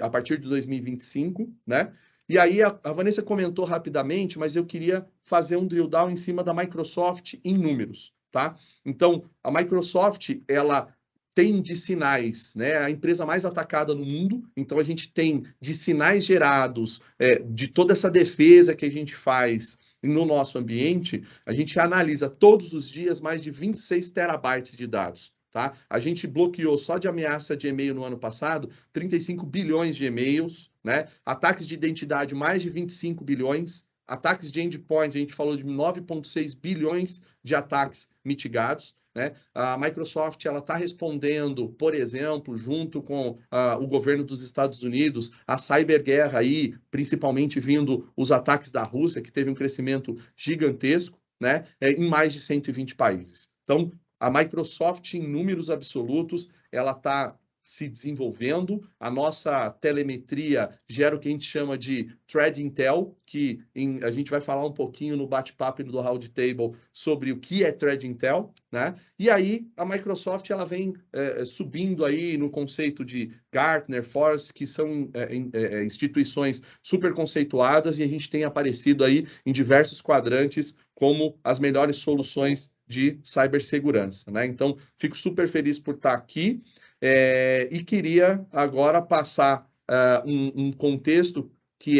partir de 2025, né? E aí a Vanessa comentou rapidamente, mas eu queria fazer um drill down em cima da Microsoft em números, tá? Então, a Microsoft, ela tem de sinais, né? A empresa mais atacada no mundo, então a gente tem de sinais gerados, de toda essa defesa que a gente faz no nosso ambiente, a gente analisa todos os dias mais de 26 terabytes de dados, tá? A gente bloqueou só de ameaça de e-mail no ano passado 35 bilhões de e-mails, né? Ataques de identidade, mais de 25 bilhões. Ataques de endpoints, a gente falou de 9,6 bilhões de ataques mitigados, né? A Microsoft está respondendo, por exemplo, junto com o governo dos Estados Unidos, a cyberguerra aí, principalmente vindo os ataques da Rússia, que teve um crescimento gigantesco, né? Em mais de 120 países. Então, a Microsoft, em números absolutos, ela está se desenvolvendo. A nossa telemetria gera o que a gente chama de Threat Intel, que a gente vai falar um pouquinho no bate-papo do Roundtable sobre o que é Threat Intel, né? E aí a Microsoft ela vem subindo aí no conceito de Gartner, Forrester, que são instituições super conceituadas, e a gente tem aparecido aí em diversos quadrantes como as melhores soluções de cibersegurança, né? Então, fico super feliz por estar aqui. E queria agora passar um contexto que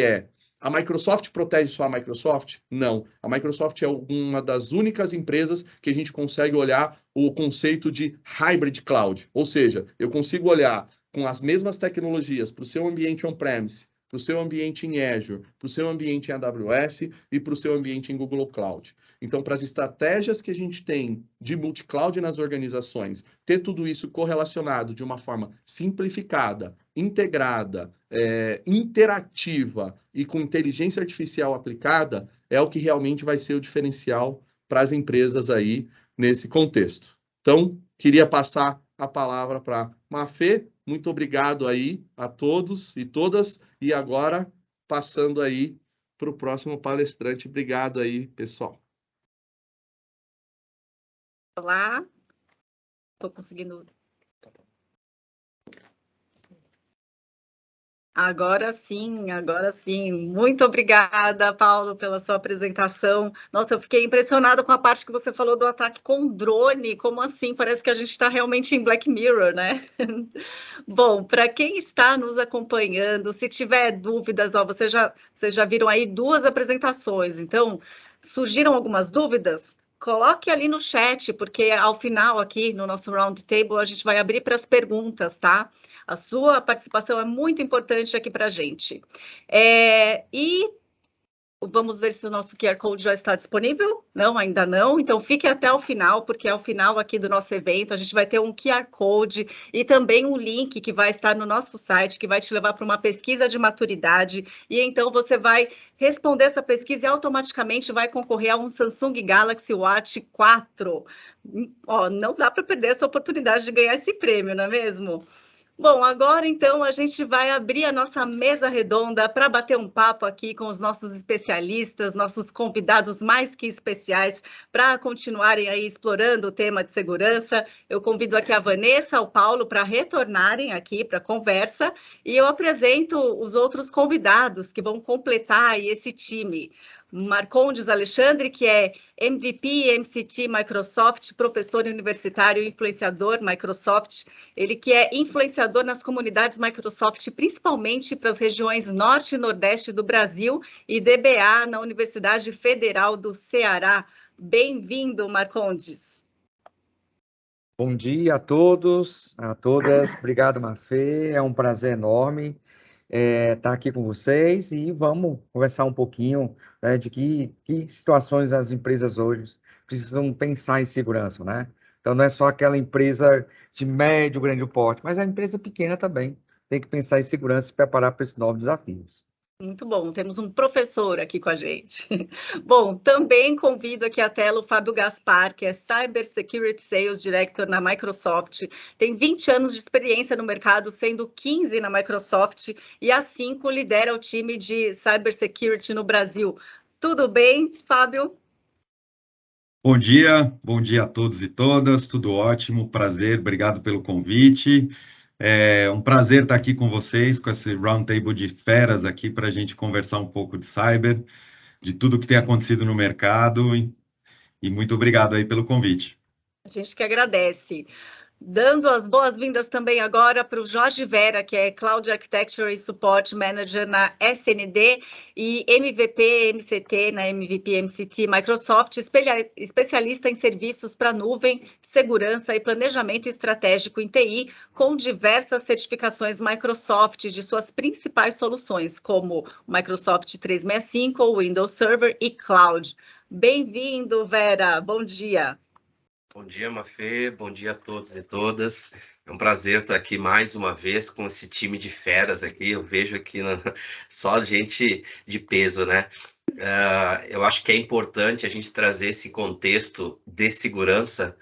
a Microsoft protege só a Microsoft? Não. A Microsoft é uma das únicas empresas que a gente consegue olhar o conceito de hybrid cloud, ou seja, eu consigo olhar com as mesmas tecnologias para o seu ambiente on-premise, para o seu ambiente em Azure, para o seu ambiente em AWS e para o seu ambiente em Google Cloud. Então, para as estratégias que a gente tem de multi-cloud nas organizações, ter tudo isso correlacionado de uma forma simplificada, integrada, interativa e com inteligência artificial aplicada, é o que realmente vai ser o diferencial para as empresas aí nesse contexto. Então, queria passar a palavra para Mafê. Muito obrigado aí a todos e todas. E agora, passando aí para o próximo palestrante. Obrigado aí, pessoal. Olá. Estou conseguindo... Agora sim, agora sim. Muito obrigada, Paulo, pela sua apresentação. Nossa, eu fiquei impressionada com a parte que você falou do ataque com drone. Como assim? Parece que a gente está realmente em Black Mirror, né? Bom, para quem está nos acompanhando, se tiver dúvidas, vocês já viram aí 2 apresentações. Então, surgiram algumas dúvidas? Coloque ali no chat, porque ao final aqui no nosso Roundtable a gente vai abrir para as perguntas, tá? A sua participação é muito importante aqui para a gente. E vamos ver se o nosso QR Code já está disponível. Não, ainda não. Então, fique até o final, porque ao final aqui do nosso evento, a gente vai ter um QR Code e também um link que vai estar no nosso site, que vai te levar para uma pesquisa de maturidade. E então, você vai responder essa pesquisa e automaticamente vai concorrer a um Samsung Galaxy Watch 4. Não dá para perder essa oportunidade de ganhar esse prêmio, não é mesmo? Bom, agora então a gente vai abrir a nossa mesa redonda para bater um papo aqui com os nossos especialistas, nossos convidados mais que especiais, para continuarem aí explorando o tema de segurança. Eu convido aqui a Vanessa, o Paulo para retornarem aqui para a conversa e eu apresento os outros convidados que vão completar aí esse time. Marcondes Alexandre, que é MVP, MCT Microsoft, professor universitário e influenciador Microsoft. Ele que é influenciador nas comunidades Microsoft, principalmente para as regiões norte e nordeste do Brasil, e DBA na Universidade Federal do Ceará. Bem-vindo, Marcondes. Bom dia a todos, a todas. Obrigado, Mafê. É um prazer enorme estar aqui com vocês e vamos conversar um pouquinho, né, de que situações as empresas hoje precisam pensar em segurança, né? Então, não é só aquela empresa de médio, grande porte, mas a empresa pequena também tem que pensar em segurança e se preparar para esses novos desafios. Muito bom, temos um professor aqui com a gente. Bom, também convido aqui à tela o Fábio Gaspar, que é Cyber Security Sales Director na Microsoft. Tem 20 anos de experiência no mercado, sendo 15 na Microsoft, e há 5 lidera o time de Cyber Security no Brasil. Tudo bem, Fábio? Bom dia a todos e todas, tudo ótimo, prazer, obrigado pelo convite. É um prazer estar aqui com vocês, com esse roundtable de feras aqui para a gente conversar um pouco de cyber, de tudo que tem acontecido no mercado e muito obrigado aí pelo convite. A gente que agradece. Dando as boas-vindas também agora para o Jorge Vera, que é Cloud Architecture e Support Manager na SND e MVP MCT na MVP MCT Microsoft, especialista em serviços para nuvem, segurança e planejamento estratégico em TI, com diversas certificações Microsoft de suas principais soluções, como Microsoft 365, Windows Server e Cloud. Bem-vindo, Vera. Bom dia. Bom dia, Mafê. Bom dia a todos e todas. É um prazer estar aqui mais uma vez com esse time de feras aqui. Eu vejo aqui só gente de peso, né? Eu acho que é importante a gente trazer esse contexto de segurança,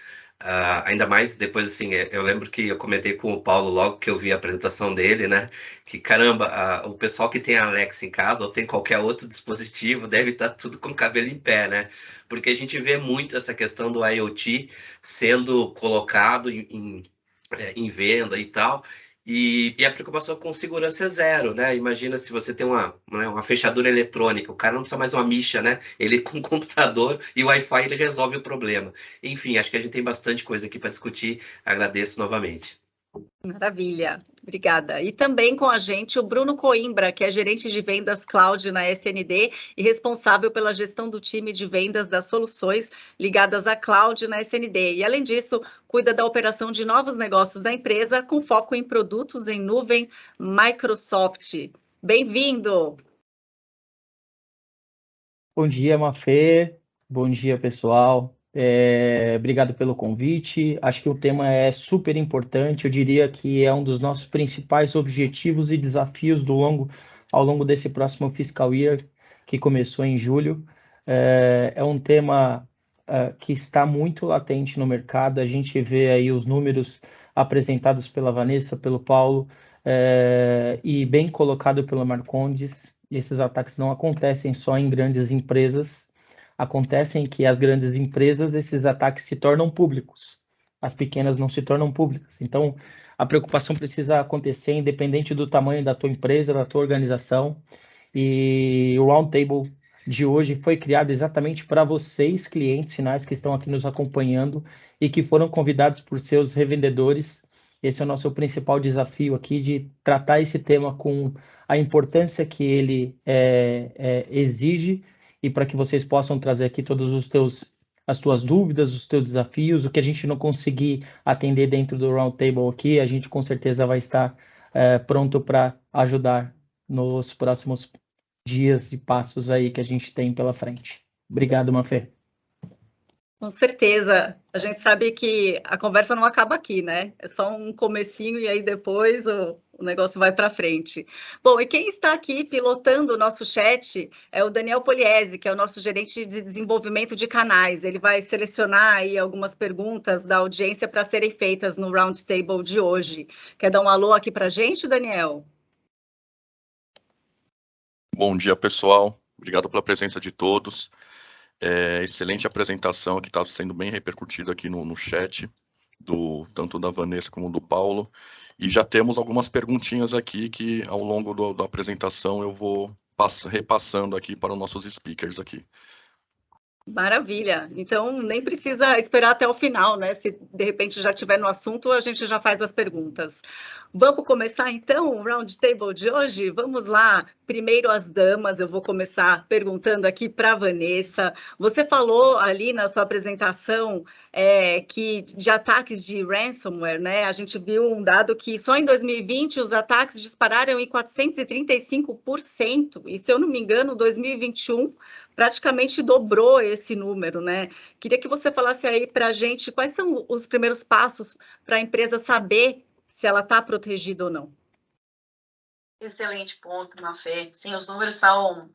ainda mais depois, assim, eu lembro que eu comentei com o Paulo logo que eu vi a apresentação dele, né? Que, caramba, o pessoal que tem a Alexa em casa ou tem qualquer outro dispositivo deve estar tudo com o cabelo em pé, né? Porque a gente vê muito essa questão do IoT sendo colocado em venda e tal, e a preocupação com segurança é zero, né? Imagina se você tem uma fechadura eletrônica, o cara não precisa mais uma micha, né? Ele com o computador e o Wi-Fi ele resolve o problema. Enfim, acho que a gente tem bastante coisa aqui para discutir. Agradeço novamente. Maravilha, obrigada. E também com a gente o Bruno Coimbra, que é gerente de vendas cloud na SND e responsável pela gestão do time de vendas das soluções ligadas à cloud na SND. E, além disso, cuida da operação de novos negócios da empresa com foco em produtos em nuvem Microsoft. Bem-vindo! Bom dia, Mafê. Bom dia, pessoal. Obrigado pelo convite. Acho que o tema é super importante. Eu diria que é um dos nossos principais objetivos e desafios ao longo desse próximo fiscal year, que começou em julho. É um tema que está muito latente no mercado. A gente vê aí os números apresentados pela Vanessa, pelo Paulo, e bem colocado pelo Marcondes. Esses ataques não acontecem só em grandes empresas. Acontecem que as grandes empresas, esses ataques se tornam públicos. As pequenas não se tornam públicas. Então, a preocupação precisa acontecer independente do tamanho da tua empresa, da tua organização. E o Roundtable de hoje foi criado exatamente para vocês, clientes finais que estão aqui nos acompanhando e que foram convidados por seus revendedores. Esse é o nosso principal desafio aqui, de tratar esse tema com a importância que ele exige, e para que vocês possam trazer aqui todos as tuas dúvidas, os teus desafios, o que a gente não conseguir atender dentro do Roundtable aqui, a gente com certeza vai estar pronto para ajudar nos próximos dias e passos aí que a gente tem pela frente. Obrigado, Mafê. Com certeza. A gente sabe que a conversa não acaba aqui, né? É só um comecinho e aí depois o negócio vai para frente. Bom, e quem está aqui pilotando o nosso chat é o Daniel Poliese, que é o nosso gerente de desenvolvimento de canais. Ele vai selecionar aí algumas perguntas da audiência para serem feitas no Roundtable de hoje. Quer dar um alô aqui para a gente, Daniel? Bom dia, pessoal. Obrigado pela presença de todos. Excelente apresentação que está sendo bem repercutida aqui no chat, tanto da Vanessa como do Paulo. E já temos algumas perguntinhas aqui que, ao longo da apresentação, eu vou repassando aqui para os nossos speakers aqui. Maravilha. Então, nem precisa esperar até o final, né? Se de repente já estiver no assunto, a gente já faz as perguntas. Vamos começar, então, o roundtable de hoje? Vamos lá. Primeiro, as damas. Eu vou começar perguntando aqui para a Vanessa. Você falou ali na sua apresentação que de ataques de ransomware, né? A gente viu um dado que só em 2020 os ataques dispararam em 435%. E, se eu não me engano, 2021 praticamente dobrou esse número, né? Queria que você falasse aí para a gente quais são os primeiros passos para a empresa saber se ela está protegida ou não. Excelente ponto, Mafê. Sim, os números são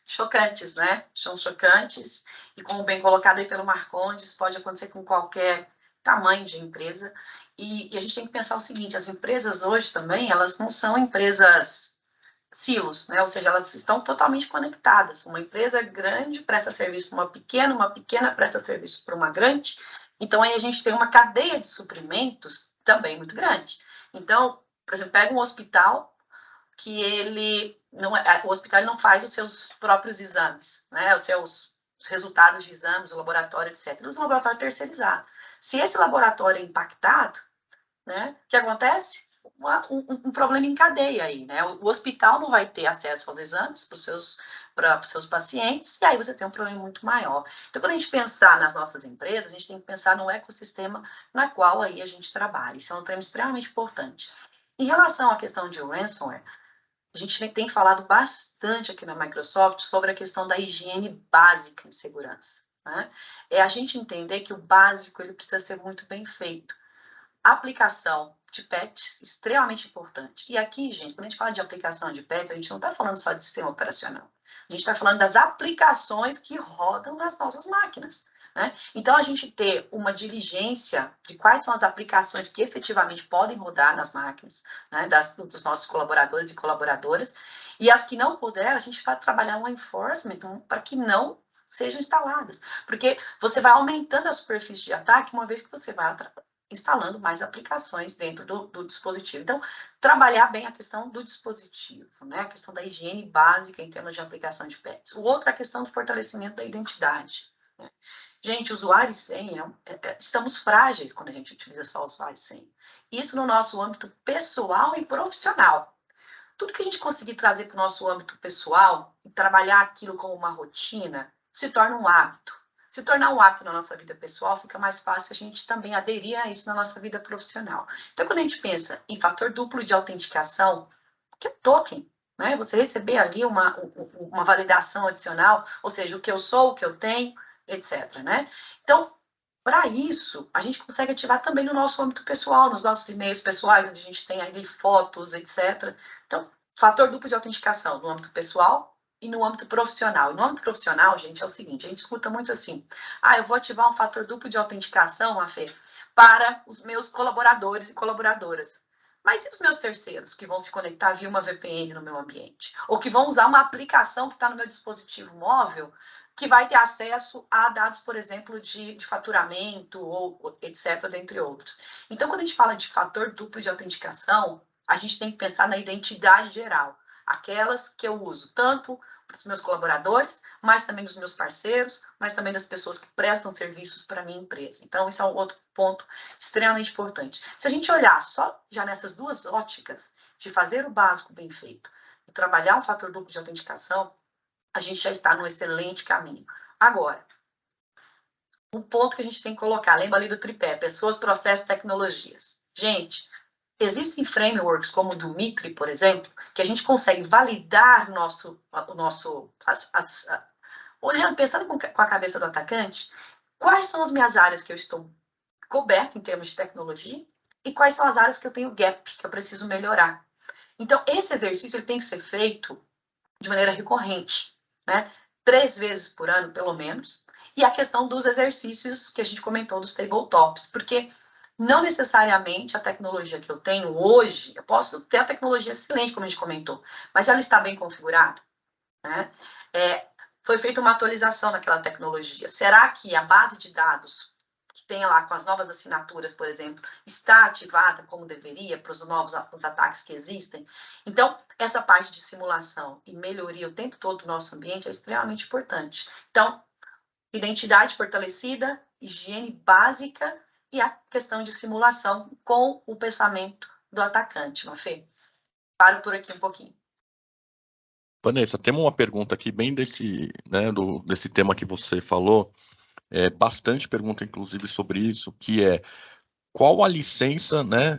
chocantes, né? São chocantes e, como bem colocado aí pelo Marcondes, pode acontecer com qualquer tamanho de empresa. E a gente tem que pensar o seguinte, as empresas hoje também, elas não são empresas silos, né? Ou seja, elas estão totalmente conectadas. Uma empresa grande presta serviço para uma pequena presta serviço para uma grande. Então, aí a gente tem uma cadeia de suprimentos também muito grande. Então, por exemplo, pega um hospital que o hospital não faz os seus próprios exames, né? Os resultados de exames, o laboratório, etc. Ele usa um laboratório terceirizado. Se esse laboratório é impactado, né? O que acontece? Um problema em cadeia aí, né? O hospital não vai ter acesso aos exames para os seus pacientes, e aí você tem um problema muito maior. Então, quando a gente pensar nas nossas empresas, a gente tem que pensar no ecossistema na qual aí a gente trabalha. Isso é um tema extremamente importante. Em relação à questão de ransomware, a gente tem falado bastante aqui na Microsoft sobre a questão da higiene básica em segurança, né? É a gente entender que o básico ele precisa ser muito bem feito. A aplicação de patches, extremamente importante. E aqui, gente, quando a gente fala de aplicação de patches, a gente não está falando só de sistema operacional. A gente está falando das aplicações que rodam nas nossas máquinas, né? Então, a gente ter uma diligência de quais são as aplicações que efetivamente podem rodar nas máquinas, né, dos nossos colaboradores e colaboradoras, e as que não puder, a gente vai trabalhar um enforcement para que não sejam instaladas. Porque você vai aumentando a superfície de ataque uma vez que você vai instalando mais aplicações dentro do dispositivo. Então, trabalhar bem a questão do dispositivo, né? A questão da higiene básica em termos de aplicação de patches. O outro é a questão do fortalecimento da identidade, né? Gente, usuário e senha, estamos frágeis quando a gente utiliza só usuário e senha. Isso no nosso âmbito pessoal e profissional. Tudo que a gente conseguir trazer para o nosso âmbito pessoal e trabalhar aquilo como uma rotina, se torna um hábito. Se tornar um hábito na nossa vida pessoal, fica mais fácil a gente também aderir a isso na nossa vida profissional. Então, quando a gente pensa em fator duplo de autenticação, que é o token, né? Você receber ali uma validação adicional, ou seja, o que eu sou, o que eu tenho, etc, né? Então, para isso, a gente consegue ativar também no nosso âmbito pessoal, nos nossos e-mails pessoais, onde a gente tem ali fotos, etc. Então, fator duplo de autenticação no âmbito pessoal e no âmbito profissional. E no âmbito profissional, gente, é o seguinte, a gente escuta muito assim, eu vou ativar um fator duplo de autenticação, Mafê, para os meus colaboradores e colaboradoras. Mas e os meus terceiros que vão se conectar via uma VPN no meu ambiente? Ou que vão usar uma aplicação que está no meu dispositivo móvel, que vai ter acesso a dados, por exemplo, de faturamento, ou etc., dentre outros. Então, quando a gente fala de fator duplo de autenticação, a gente tem que pensar na identidade geral. Aquelas que eu uso tanto para os meus colaboradores, mas também dos meus parceiros, mas também das pessoas que prestam serviços para a minha empresa. Então, isso é um outro ponto extremamente importante. Se a gente olhar só já nessas duas óticas, de fazer o básico bem feito e trabalhar um fator duplo de autenticação, a gente já está num excelente caminho. Agora, um ponto que a gente tem que colocar, lembra ali do tripé, pessoas, processos, tecnologias. Gente, existem frameworks como o do Mitri, por exemplo, que a gente consegue validar olhando, pensando com a cabeça do atacante, quais são as minhas áreas que eu estou coberto em termos de tecnologia e quais são as áreas que eu tenho gap, que eu preciso melhorar. Então, esse exercício ele tem que ser feito de maneira recorrente, né? 3 vezes por ano, pelo menos. E a questão dos exercícios que a gente comentou dos tabletops, porque não necessariamente a tecnologia que eu tenho hoje, eu posso ter a tecnologia excelente, como a gente comentou, mas ela está bem configurada, né? Foi feita uma atualização naquela tecnologia. Será que a base de dados que tem lá com as novas assinaturas, por exemplo, está ativada como deveria para os novos os ataques que existem. Então, essa parte de simulação e melhoria o tempo todo do nosso ambiente é extremamente importante. Então, identidade fortalecida, higiene básica e a questão de simulação com o pensamento do atacante, Mafê. Paro por aqui um pouquinho. Vanessa, temos uma pergunta aqui bem desse, né, desse tema que você falou, bastante pergunta, inclusive, sobre isso, que é qual a licença, né,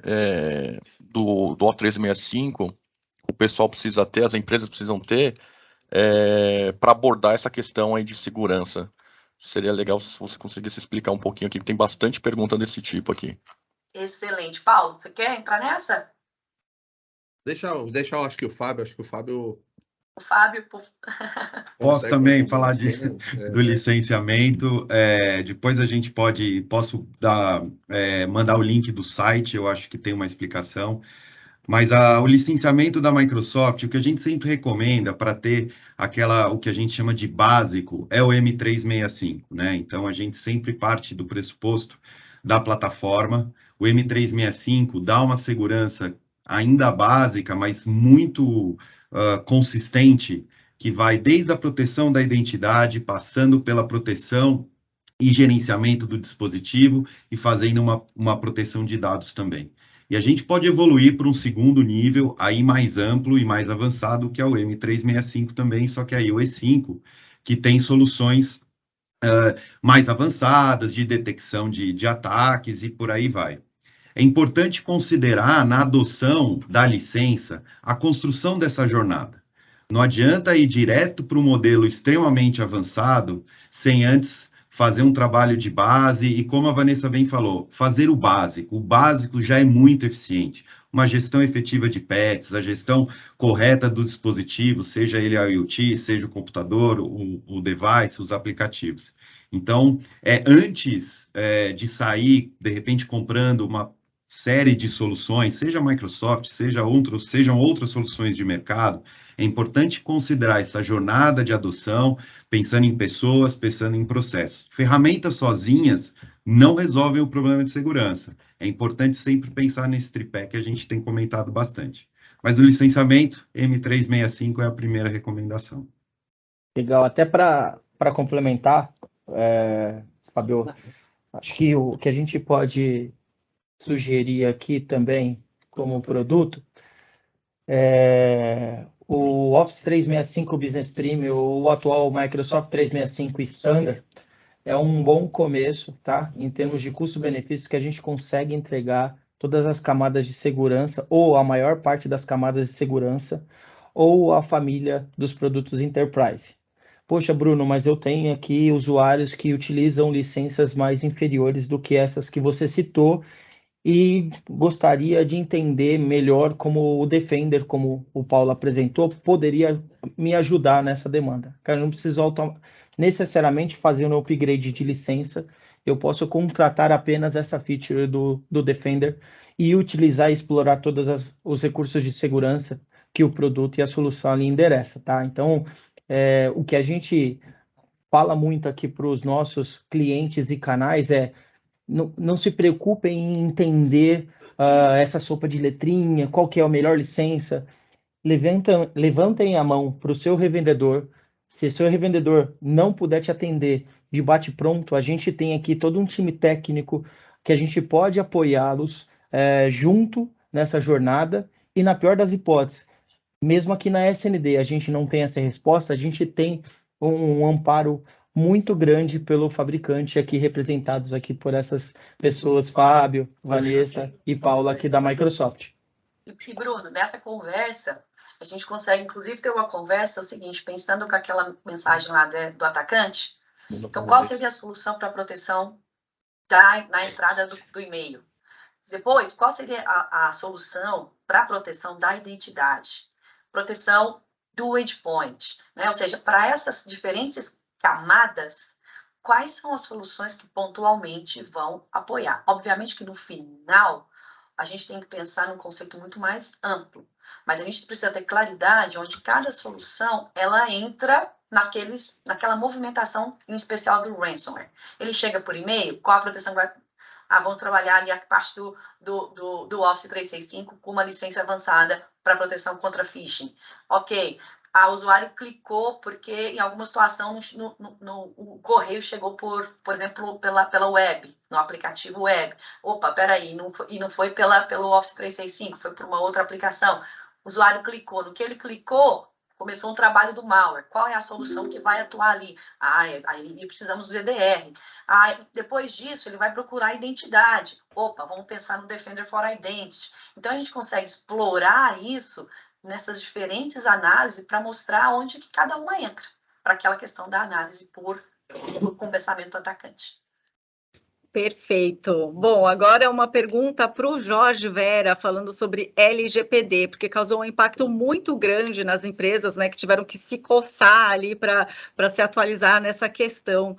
do O365 o pessoal precisa ter, as empresas precisam ter, para abordar essa questão aí de segurança. Seria legal se você conseguisse explicar um pouquinho aqui, que tem bastante pergunta desse tipo aqui. Excelente. Paulo, você quer entrar nessa? Deixa eu acho que o Fábio... O Fábio... Posso também falar do licenciamento. Depois a gente posso mandar o link do site, eu acho que tem uma explicação. Mas o licenciamento da Microsoft, o que a gente sempre recomenda para ter o que a gente chama de básico, é o M365, né? Então, a gente sempre parte do pressuposto da plataforma. O M365 dá uma segurança ainda básica, mas muito consistente, que vai desde a proteção da identidade, passando pela proteção e gerenciamento do dispositivo e fazendo uma proteção de dados também. E a gente pode evoluir para um segundo nível, aí mais amplo e mais avançado, que é o M365 também, só que aí o E5, que tem soluções mais avançadas de detecção de ataques e por aí vai. É importante considerar, na adoção da licença, a construção dessa jornada. Não adianta ir direto para um modelo extremamente avançado, sem antes fazer um trabalho de base e, como a Vanessa bem falou, fazer o básico. O básico já é muito eficiente. Uma gestão efetiva de patches, a gestão correta do dispositivo, seja ele a IoT, seja o computador, o device, os aplicativos. Então, antes de sair, de repente, comprando uma série de soluções, seja Microsoft, sejam outras soluções de mercado, é importante considerar essa jornada de adoção, pensando em pessoas, pensando em processos. Ferramentas sozinhas não resolvem o problema de segurança. É importante sempre pensar nesse tripé que a gente tem comentado bastante. Mas o licenciamento, M365 é a primeira recomendação. Legal, até para complementar, Fábio, acho que o que a gente pode sugerir aqui também como produto o Office 365 Business Premium, o atual Microsoft 365 Standard, é um bom começo, tá? Em termos de custo-benefício, que a gente consegue entregar todas as camadas de segurança, ou a maior parte das camadas de segurança, ou a família dos produtos Enterprise. Poxa, Bruno, mas eu tenho aqui usuários que utilizam licenças mais inferiores do que essas que você citou, e gostaria de entender melhor como o Defender, como o Paulo apresentou, poderia me ajudar nessa demanda. Eu não preciso necessariamente fazer um upgrade de licença, eu posso contratar apenas essa feature do Defender e utilizar e explorar todos os recursos de segurança que o produto e a solução ali endereça, tá? Então, o que a gente fala muito aqui para os nossos clientes e canais não se preocupem em entender essa sopa de letrinha, qual que é a melhor licença. Levantem a mão para o seu revendedor. Se seu revendedor não puder te atender de bate-pronto, a gente tem aqui todo um time técnico que a gente pode apoiá-los junto nessa jornada. E na pior das hipóteses, mesmo aqui na SND, a gente não tem essa resposta, a gente tem um amparo muito grande pelo fabricante aqui, representados aqui por essas pessoas, Fábio, Vanessa e Paula aqui da Microsoft. E Bruno, nessa conversa, a gente consegue, inclusive, ter uma conversa, o seguinte, pensando com aquela mensagem lá do atacante, então qual seria a solução para a proteção na entrada do e-mail? Depois, qual seria a solução para a proteção da identidade? Proteção do endpoint, né? Ou seja, para essas diferentes camadas, quais são as soluções que pontualmente vão apoiar? Obviamente que no final, a gente tem que pensar num conceito muito mais amplo, mas a gente precisa ter claridade onde cada solução, ela entra naquela movimentação, em especial do ransomware. Ele chega por e-mail, qual a proteção vai... vamos trabalhar ali a parte do Office 365 com uma licença avançada para proteção contra phishing. Ok, o usuário clicou porque em alguma situação o correio chegou por exemplo, pela web, no aplicativo web. Opa, peraí, não foi pelo Office 365, foi por uma outra aplicação. O usuário clicou, no que ele clicou, começou um trabalho do malware. Qual é a solução que vai atuar ali? Aí precisamos do EDR. Depois disso, ele vai procurar a identidade. Opa, vamos pensar no Defender for Identity. Então, a gente consegue explorar isso nessas diferentes análises para mostrar onde que cada uma entra, para aquela questão da análise com pensamento atacante. Perfeito. Bom, agora uma pergunta para o Jorge Vera, falando sobre LGPD, porque causou um impacto muito grande nas empresas, né, que tiveram que se coçar ali para se atualizar nessa questão.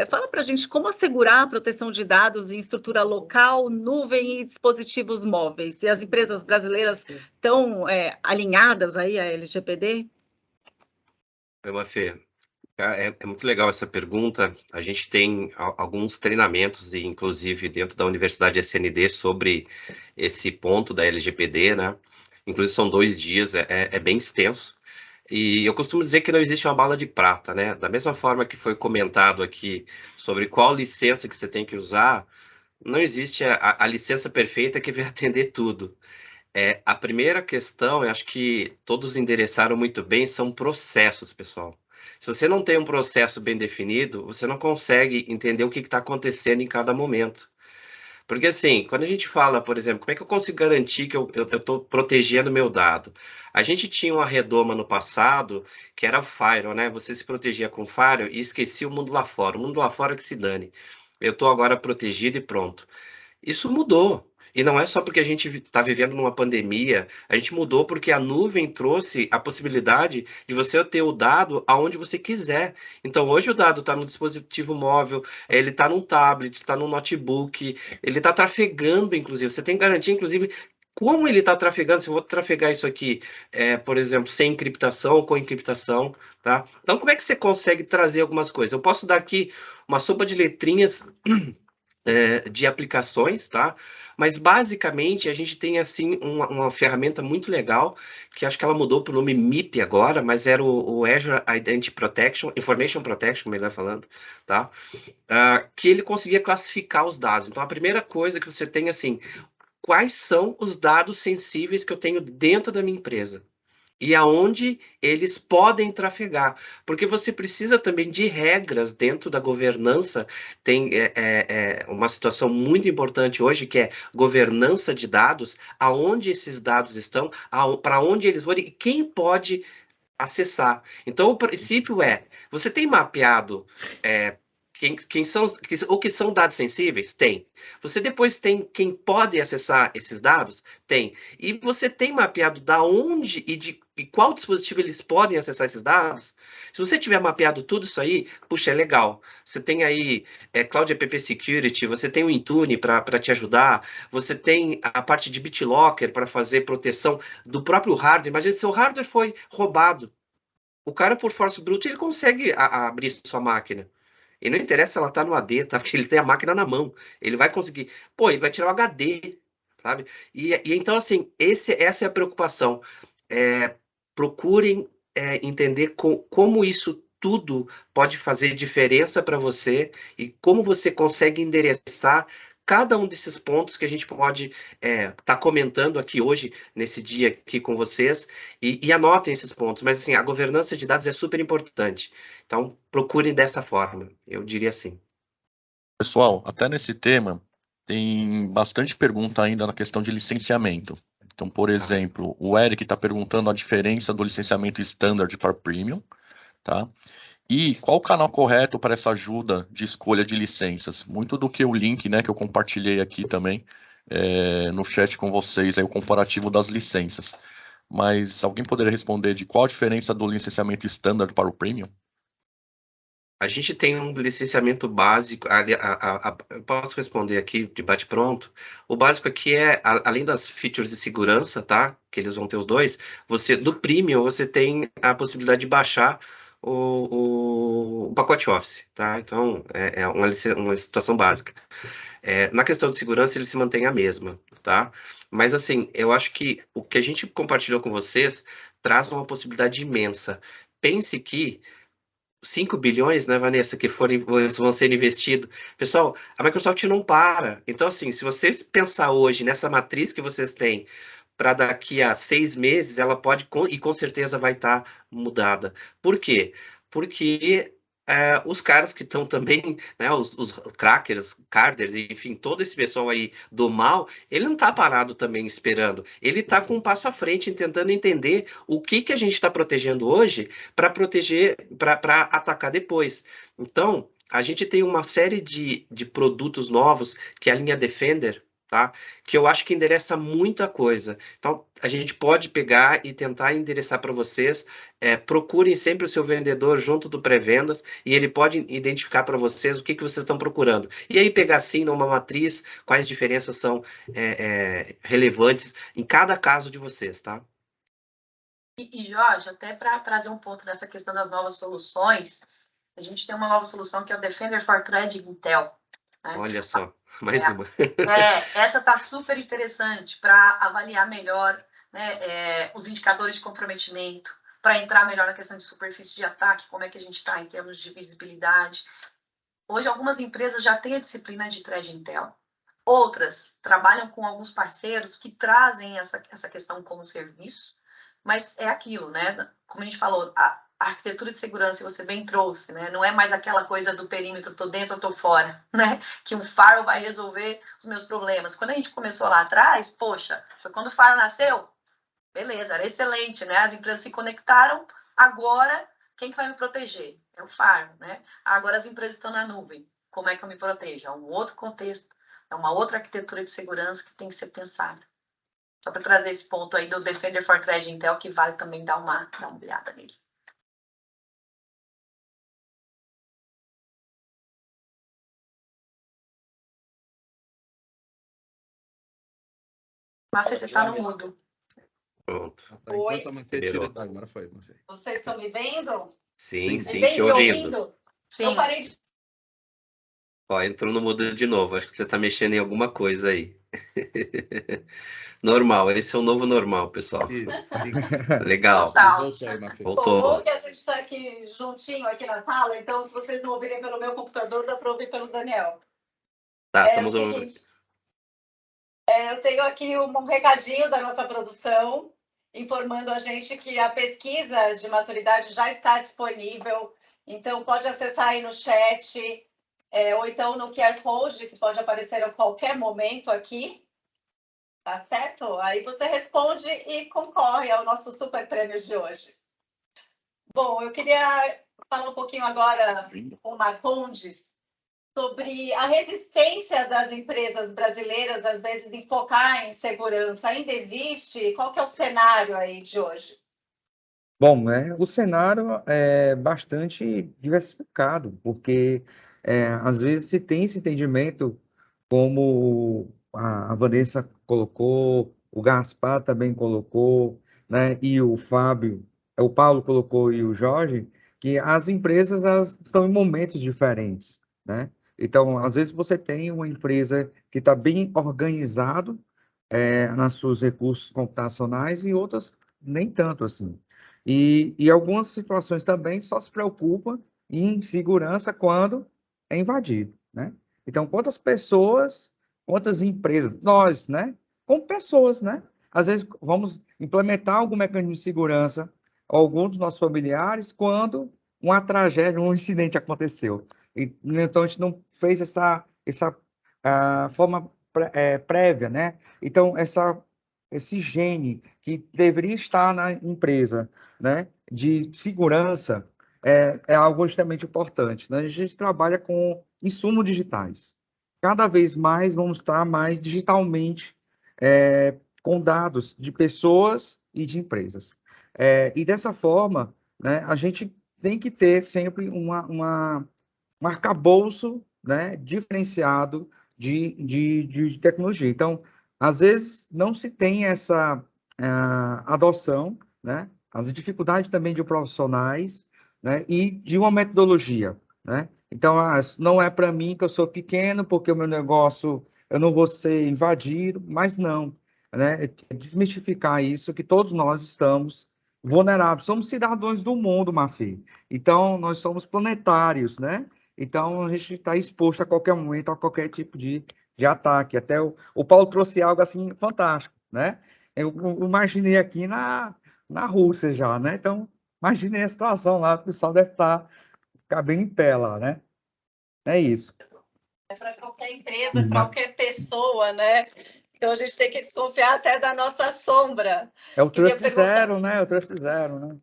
Fala para a gente como assegurar a proteção de dados em estrutura local, nuvem e dispositivos móveis. E as empresas brasileiras estão alinhadas aí à LGPD? Oi, Mafê. É muito legal essa pergunta. A gente tem alguns treinamentos, inclusive dentro da Universidade SND, sobre esse ponto da LGPD, né? Inclusive são 2 dias, é bem extenso. E eu costumo dizer que não existe uma bala de prata, né? Da mesma forma que foi comentado aqui sobre qual licença que você tem que usar, não existe a licença perfeita que vai atender tudo. A primeira questão, eu acho que todos endereçaram muito bem, são processos, pessoal. Se você não tem um processo bem definido, você não consegue entender o que está acontecendo em cada momento. Porque assim, quando a gente fala, por exemplo, como é que eu consigo garantir que eu estou protegendo meu dado? A gente tinha uma redoma no passado, que era o Firewall, né? Você se protegia com o Firewall e esquecia o mundo lá fora. O mundo lá fora que se dane. Eu estou agora protegido e pronto. Isso mudou. E não é só porque a gente está vivendo numa pandemia, a gente mudou porque a nuvem trouxe a possibilidade de você ter o dado aonde você quiser. Então, hoje o dado está no dispositivo móvel, ele está num tablet, está no notebook, ele está trafegando, inclusive. Você tem que garantir, inclusive, como ele está trafegando. Se eu vou trafegar isso aqui, por exemplo, sem encriptação ou com encriptação, tá? Então, como é que você consegue trazer algumas coisas? Eu posso dar aqui uma sopa de letrinhas de aplicações, tá? Mas basicamente a gente tem assim uma ferramenta muito legal, que acho que ela mudou para o nome MIP agora, mas era o Azure Identity Protection, Information Protection, melhor falando, tá? Que ele conseguia classificar os dados. Então a primeira coisa que você tem assim, quais são os dados sensíveis que eu tenho dentro da minha empresa? E aonde eles podem trafegar, porque você precisa também de regras dentro da governança. Tem uma situação muito importante hoje, que é governança de dados, aonde esses dados estão, para onde eles vão e quem pode acessar. Então, o princípio você tem mapeado o que são dados sensíveis? Tem. Você depois tem quem pode acessar esses dados? Tem. E você tem mapeado da onde e qual dispositivo eles podem acessar esses dados? Se você tiver mapeado tudo isso aí, puxa, é legal. Você tem aí Cloud App Security, você tem o Intune para te ajudar, você tem a parte de BitLocker para fazer proteção do próprio hardware. Imagina se o hardware foi roubado. O cara, por força bruta, ele consegue abrir sua máquina. E não interessa se ela tá no AD, tá? Porque ele tem a máquina na mão. Ele vai conseguir. Pô, ele vai tirar o HD, sabe? E então, assim, essa é a preocupação. Procurem entender como isso tudo pode fazer diferença para você e como você consegue endereçar cada um desses pontos que a gente pode tá comentando aqui hoje, nesse dia aqui com vocês, e anotem esses pontos. Mas, assim, a governança de dados é super importante. Então, procurem dessa forma, eu diria assim. Pessoal, até nesse tema, tem bastante pergunta ainda na questão de licenciamento. Então, por exemplo, o Eric está perguntando a diferença do licenciamento standard para premium, tá? E qual o canal correto para essa ajuda de escolha de licenças? Muito do que o link, né, que eu compartilhei aqui também no chat com vocês, o comparativo das licenças. Mas alguém poderia responder de qual a diferença do licenciamento standard para o premium? A gente tem um licenciamento básico, eu posso responder aqui de bate-pronto. O básico aqui além das features de segurança, tá? Que eles vão ter os dois, do Premium você tem a possibilidade de baixar o pacote Office, tá? Então, é uma situação básica. Na questão de segurança, ele se mantém a mesma, tá? Mas, assim, eu acho que o que a gente compartilhou com vocês traz uma possibilidade imensa. Pense que 5 bilhões, né, Vanessa, que vão ser investidos. Pessoal, a Microsoft não para. Então, assim, se vocês pensar hoje nessa matriz que vocês têm para daqui a 6 meses, ela pode, e com certeza vai estar mudada. Por quê? Porque os caras que estão também, né, os crackers, carders, enfim, todo esse pessoal aí do mal, ele não está parado também esperando. Ele está com um passo à frente, tentando entender o que a gente está protegendo hoje para proteger, para atacar depois. Então, a gente tem uma série de produtos novos, que é a linha Defender, tá? Que eu acho que endereça muita coisa. Então, a gente pode pegar e tentar endereçar para vocês. Procurem sempre o seu vendedor junto do pré-vendas e ele pode identificar para vocês o que vocês estão procurando. E aí pegar, assim, numa matriz, quais diferenças são relevantes em cada caso de vocês, tá? E Jorge, até para trazer um ponto nessa questão das novas soluções, a gente tem uma nova solução que é o Defender for Threat Intel. Né? Olha só, mais uma. Essa está super interessante para avaliar melhor, né, os indicadores de comprometimento, para entrar melhor na questão de superfície de ataque, como é que a gente está em termos de visibilidade. Hoje, algumas empresas já têm a disciplina de Threat Intel. Outras trabalham com alguns parceiros que trazem essa questão como serviço, mas é aquilo, né? Como a gente falou, a arquitetura de segurança, você bem trouxe, né? Não é mais aquela coisa do perímetro, tô dentro ou tô fora, né? Que um firewall vai resolver os meus problemas. Quando a gente começou lá atrás, poxa, foi quando o firewall nasceu, beleza, era excelente, né? As empresas se conectaram, agora, quem que vai me proteger? É o firewall, né? Agora as empresas estão na nuvem, como é que eu me protejo? É um outro contexto, é uma outra arquitetura de segurança que tem que ser pensada. Só para trazer esse ponto aí do Defender for Threat Intel, que vale também dar uma olhada nele. Mafê, você está no mudo. Pronto. Enquanto a Mafê tira... Agora foi, Mafê. Vocês estão me vendo? Sim, te ouvindo. Sim. Eu parei de... Ó, entrou no mudo de novo. Acho que você está mexendo em alguma coisa aí. Normal, esse é o novo normal, pessoal. Isso. Legal. Voltou. Bom que a gente está aqui juntinho aqui na sala, então se vocês não ouvirem pelo meu computador, dá para ouvir pelo Daniel. Tá, estamos ouvindo. Eu tenho aqui um recadinho da nossa produção, informando a gente que a pesquisa de maturidade já está disponível, então pode acessar aí no chat, ou então no QR Code, que pode aparecer a qualquer momento aqui, tá certo? Aí você responde e concorre ao nosso super prêmio de hoje. Bom, eu queria falar um pouquinho agora com o Marcondes sobre a resistência das empresas brasileiras, às vezes, em focar em segurança. Ainda existe? Qual que é o cenário aí de hoje? Bom, né, o cenário é bastante diversificado, porque às vezes se tem esse entendimento, como a Vanessa colocou, o Gaspar também colocou, né, e o Paulo colocou e o Jorge, que as empresas elas estão em momentos diferentes, né? Então, às vezes você tem uma empresa que está bem organizado nos seus recursos computacionais e outras nem tanto assim. E algumas situações também só se preocupam em segurança quando é invadido, né? Então, quantas pessoas, quantas empresas, nós, né? Como pessoas, né? Às vezes vamos implementar algum mecanismo de segurança, alguns dos nossos familiares, quando uma tragédia, um incidente aconteceu. Então, a gente não fez essa forma prévia, né? Então, esse gene que deveria estar na empresa, né, de segurança, é algo extremamente importante, né? A gente trabalha com insumos digitais. Cada vez mais vamos estar mais digitalmente com dados de pessoas e de empresas. E dessa forma, né, a gente tem que ter sempre um arcabouço, né, diferenciado de tecnologia. Então, às vezes, não se tem essa adoção, né? As dificuldades também de profissionais, né, e de uma metodologia, né? Então, não é para mim que eu sou pequeno, porque o meu negócio, eu não vou ser invadido, mas não, né? É desmistificar isso, que todos nós estamos vulneráveis, somos cidadãos do mundo, Mafê. Então, nós somos planetários, né? Então, a gente está exposto a qualquer momento, a qualquer tipo de ataque. Até o Paulo trouxe algo assim fantástico, né? Eu imaginei aqui na Rússia já, né? Então, imaginei a situação lá, o pessoal deve ficar bem em pé lá, né? É isso. É para qualquer empresa, para qualquer pessoa, né? Então, a gente tem que desconfiar até da nossa sombra. É o trust zero, né? É o trust zero, né?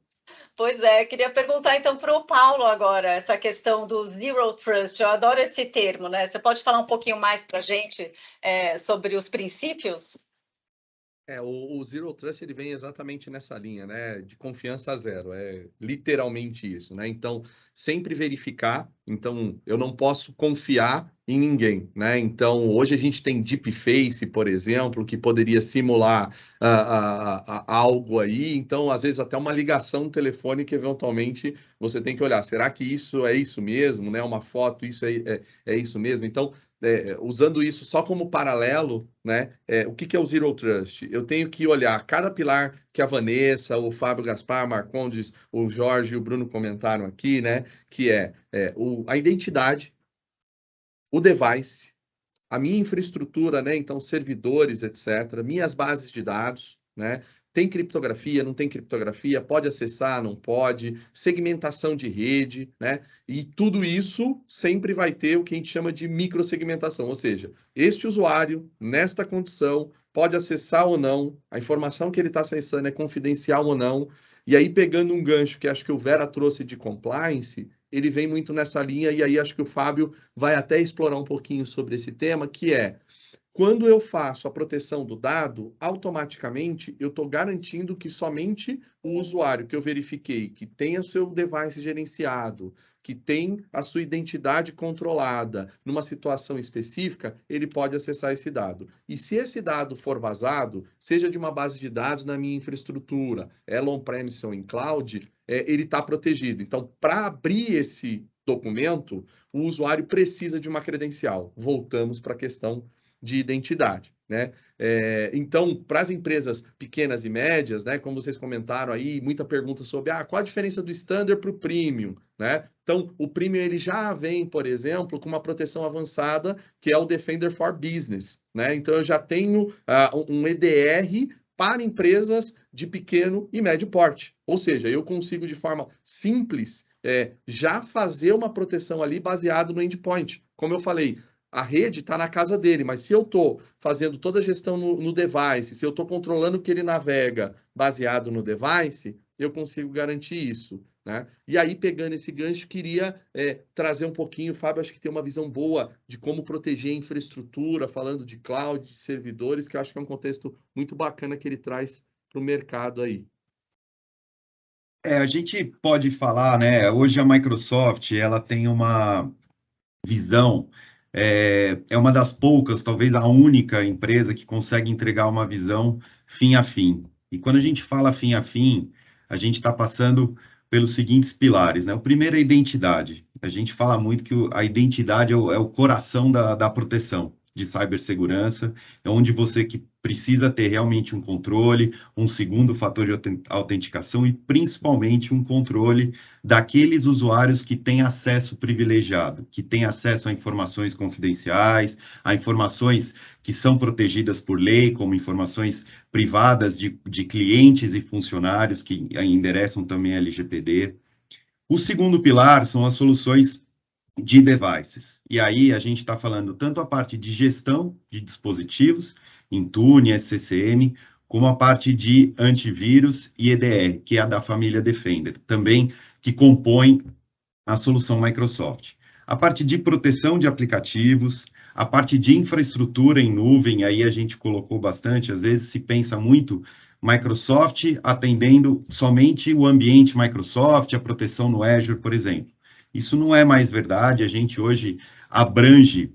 Pois é, queria perguntar então para o Paulo agora, essa questão do Zero Trust, eu adoro esse termo, né? Você pode falar um pouquinho mais para a gente sobre os princípios? O Zero Trust ele vem exatamente nessa linha, né? De confiança zero, é literalmente isso, né? Então, sempre verificar. Então, eu não posso confiar em ninguém, né? Então, hoje a gente tem Deepface, por exemplo, que poderia simular algo aí. Então, às vezes até uma ligação telefônica, eventualmente, você tem que olhar, será que isso é isso mesmo, né? Uma foto, isso é isso mesmo? Então, usando isso só como paralelo, né? O que é o Zero Trust? Eu tenho que olhar cada pilar que a Vanessa, o Fábio Gaspar, Marcondes, o Jorge e o Bruno comentaram aqui, né? Que a identidade, o device, a minha infraestrutura, né? Então, servidores, etc., minhas bases de dados, né? Tem criptografia, não tem criptografia, pode acessar, não pode, segmentação de rede, né? E tudo isso sempre vai ter o que a gente chama de microsegmentação, ou seja, este usuário, nesta condição, pode acessar ou não, a informação que ele está acessando é confidencial ou não, e aí pegando um gancho que acho que o Vera trouxe de compliance, ele vem muito nessa linha, e aí acho que o Fábio vai até explorar um pouquinho sobre esse tema, que é, quando eu faço a proteção do dado, automaticamente eu estou garantindo que somente o usuário que eu verifiquei, que tem o seu device gerenciado, que tem a sua identidade controlada numa situação específica, ele pode acessar esse dado. E se esse dado for vazado, seja de uma base de dados na minha infraestrutura, ela on-premise ou em cloud, ele está protegido. Então, para abrir esse documento, o usuário precisa de uma credencial. Voltamos para a questão de identidade, né? Então, para as empresas pequenas e médias, né, como vocês comentaram aí, muita pergunta sobre qual a diferença do Standard para o Premium, né? Então, o Premium ele já vem, por exemplo, com uma proteção avançada, que é o Defender for Business, né? Então, eu já tenho um EDR para empresas de pequeno e médio porte. Ou seja, eu consigo de forma simples já fazer uma proteção ali baseado no endpoint. Como eu falei, a rede está na casa dele, mas se eu estou fazendo toda a gestão no device, se eu estou controlando o que ele navega baseado no device, eu consigo garantir isso, né? E aí, pegando esse gancho, queria trazer um pouquinho, Fábio, acho que tem uma visão boa de como proteger a infraestrutura, falando de cloud, de servidores, que eu acho que é um contexto muito bacana que ele traz para o mercado aí. A gente pode falar, né? Hoje a Microsoft, ela tem uma visão, é uma das poucas, talvez a única empresa que consegue entregar uma visão fim a fim. E quando a gente fala fim a fim, a gente está passando pelos seguintes pilares, né? O primeiro é a identidade. A gente fala muito que a identidade é o coração da proteção de cibersegurança, é onde você que precisa ter realmente um controle, um segundo fator de autenticação e principalmente um controle daqueles usuários que têm acesso privilegiado, que têm acesso a informações confidenciais, a informações que são protegidas por lei, como informações privadas de clientes e funcionários que endereçam também a LGPD. O segundo pilar são as soluções de devices. E aí a gente está falando tanto a parte de gestão de dispositivos, Intune, SCCM, como a parte de antivírus e EDR, que é a da família Defender, também que compõe a solução Microsoft. A parte de proteção de aplicativos, a parte de infraestrutura em nuvem, aí a gente colocou bastante, às vezes se pensa muito Microsoft atendendo somente o ambiente Microsoft, a proteção no Azure, por exemplo. Isso não é mais verdade, a gente hoje abrange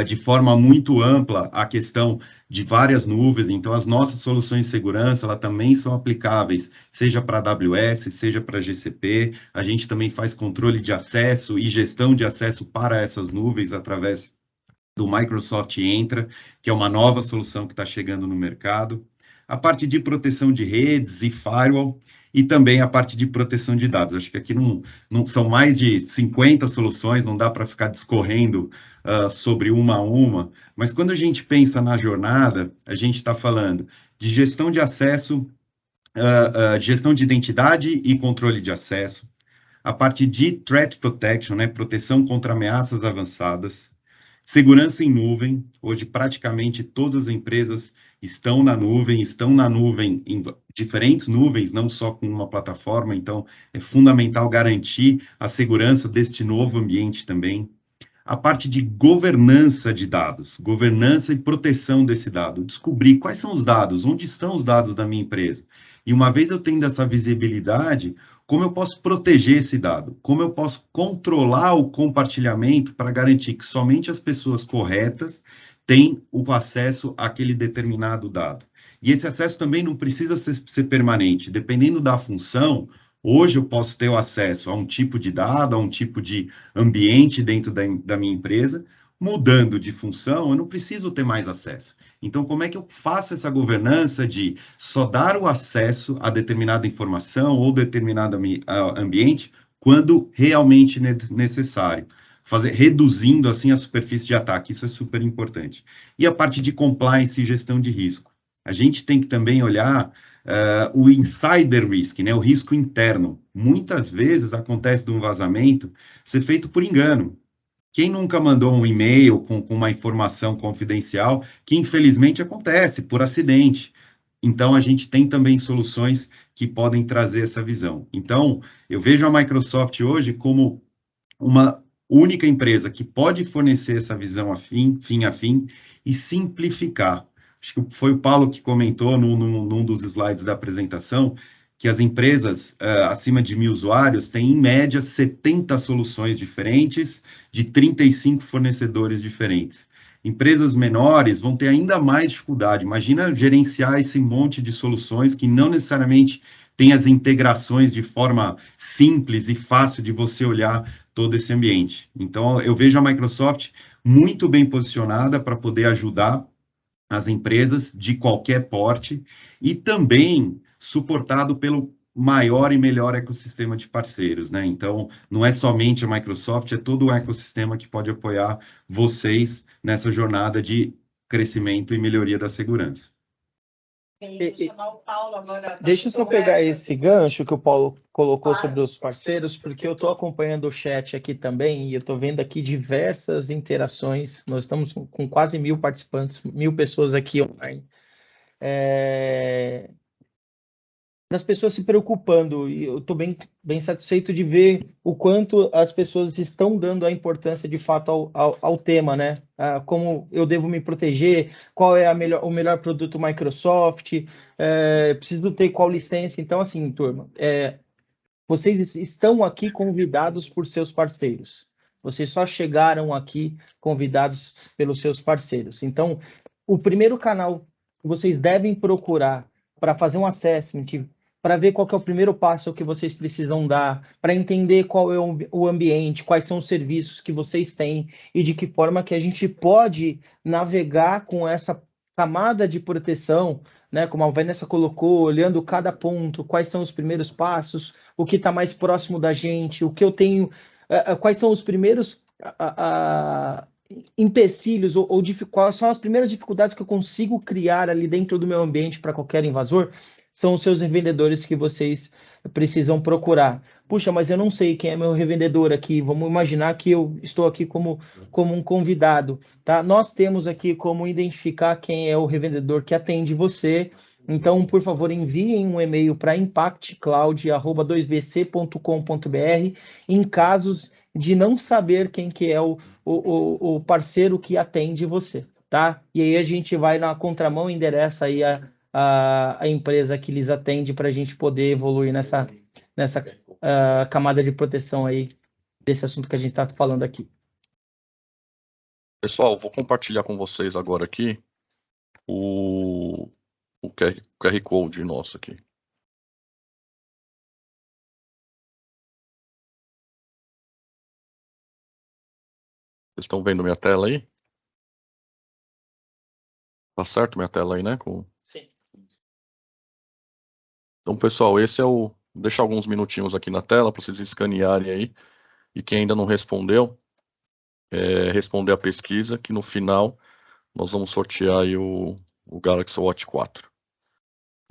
de forma muito ampla a questão de várias nuvens, então as nossas soluções de segurança, elas também são aplicáveis, seja para AWS, seja para GCP, a gente também faz controle de acesso e gestão de acesso para essas nuvens através do Microsoft Entra, que é uma nova solução que está chegando no mercado, a parte de proteção de redes e firewall, e também a parte de proteção de dados. Acho que aqui não são mais de 50 soluções, não dá para ficar discorrendo sobre uma a uma, mas quando a gente pensa na jornada, a gente está falando de gestão de acesso, gestão de identidade e controle de acesso, a parte de threat protection, né, proteção contra ameaças avançadas, segurança em nuvem. Hoje praticamente todas as empresas estão na nuvem em diferentes nuvens, não só com uma plataforma, então é fundamental garantir a segurança deste novo ambiente também. A parte de governança de dados, governança e proteção desse dado, descobrir quais são os dados, onde estão os dados da minha empresa. E uma vez eu tendo essa visibilidade, como eu posso proteger esse dado? Como eu posso controlar o compartilhamento para garantir que somente as pessoas corretas têm o acesso àquele determinado dado? E esse acesso também não precisa ser permanente, dependendo da função. Hoje eu posso ter o acesso a um tipo de dado, a um tipo de ambiente dentro da minha empresa. Mudando de função, eu não preciso ter mais acesso. Então, como é que eu faço essa governança de só dar o acesso a determinada informação ou determinado ambiente quando realmente necessário? Reduzindo, assim, a superfície de ataque. Isso é super importante. E a parte de compliance e gestão de risco. A gente tem que também olhar o insider risk, né, o risco interno. Muitas vezes acontece de um vazamento ser feito por engano. Quem nunca mandou um e-mail com uma informação confidencial, que infelizmente acontece por acidente. Então, a gente tem também soluções que podem trazer essa visão. Então, eu vejo a Microsoft hoje como uma única empresa que pode fornecer essa visão fim a fim, e simplificar. Acho que foi o Paulo que comentou num dos slides da apresentação, que as empresas acima de 1.000 usuários têm, em média, 70 soluções diferentes, de 35 fornecedores diferentes. Empresas menores vão ter ainda mais dificuldade. Imagina gerenciar esse monte de soluções que não necessariamente tem as integrações de forma simples e fácil de você olhar todo esse ambiente. Então, eu vejo a Microsoft muito bem posicionada para poder ajudar as empresas de qualquer porte e também suportado pelo maior e melhor ecossistema de parceiros, né? Então, não é somente a Microsoft, é todo o ecossistema que pode apoiar vocês nessa jornada de crescimento e melhoria da segurança. Deixa eu só pegar esse gancho que o Paulo colocou sobre os parceiros, porque eu estou acompanhando o chat aqui também e eu estou vendo aqui diversas interações. Nós estamos com quase 1.000 participantes, 1.000 pessoas aqui online. Das pessoas se preocupando, e eu estou bem satisfeito de ver o quanto as pessoas estão dando a importância de fato ao tema, né? Como eu devo me proteger, qual é o melhor produto Microsoft, preciso ter qual licença. Então, assim, turma, vocês estão aqui convidados por seus parceiros. Vocês só chegaram aqui convidados pelos seus parceiros. Então, o primeiro canal que vocês devem procurar para fazer um assessment, para ver qual que é o primeiro passo que vocês precisam dar, para entender qual é o ambiente, quais são os serviços que vocês têm e de que forma que a gente pode navegar com essa camada de proteção, né? Como a Vanessa colocou, olhando cada ponto, quais são os primeiros passos, o que está mais próximo da gente, o que eu tenho, quais são os primeiros empecilhos ou quais são as primeiras dificuldades que eu consigo criar ali dentro do meu ambiente para qualquer invasor. São os seus revendedores que vocês precisam procurar. Puxa, mas eu não sei quem é meu revendedor aqui. Vamos imaginar que eu estou aqui como um convidado, tá? Nós temos aqui como identificar quem é o revendedor que atende você. Então, por favor, enviem um e-mail para impactcloud@2bc.com.br em casos de não saber quem que é o parceiro que atende você, tá? E aí a gente vai na contramão e endereça aí a empresa que lhes atende para a gente poder evoluir nessa camada de proteção aí desse assunto que a gente está falando aqui. Pessoal, vou compartilhar com vocês agora aqui o QR Code nosso aqui. Vocês estão vendo minha tela aí? Tá certo minha tela aí, né? Sim. Então, pessoal, esse é o... Vou deixar alguns minutinhos aqui na tela para vocês escanearem aí. E quem ainda não respondeu, responder a pesquisa, que no final nós vamos sortear aí o Galaxy Watch 4.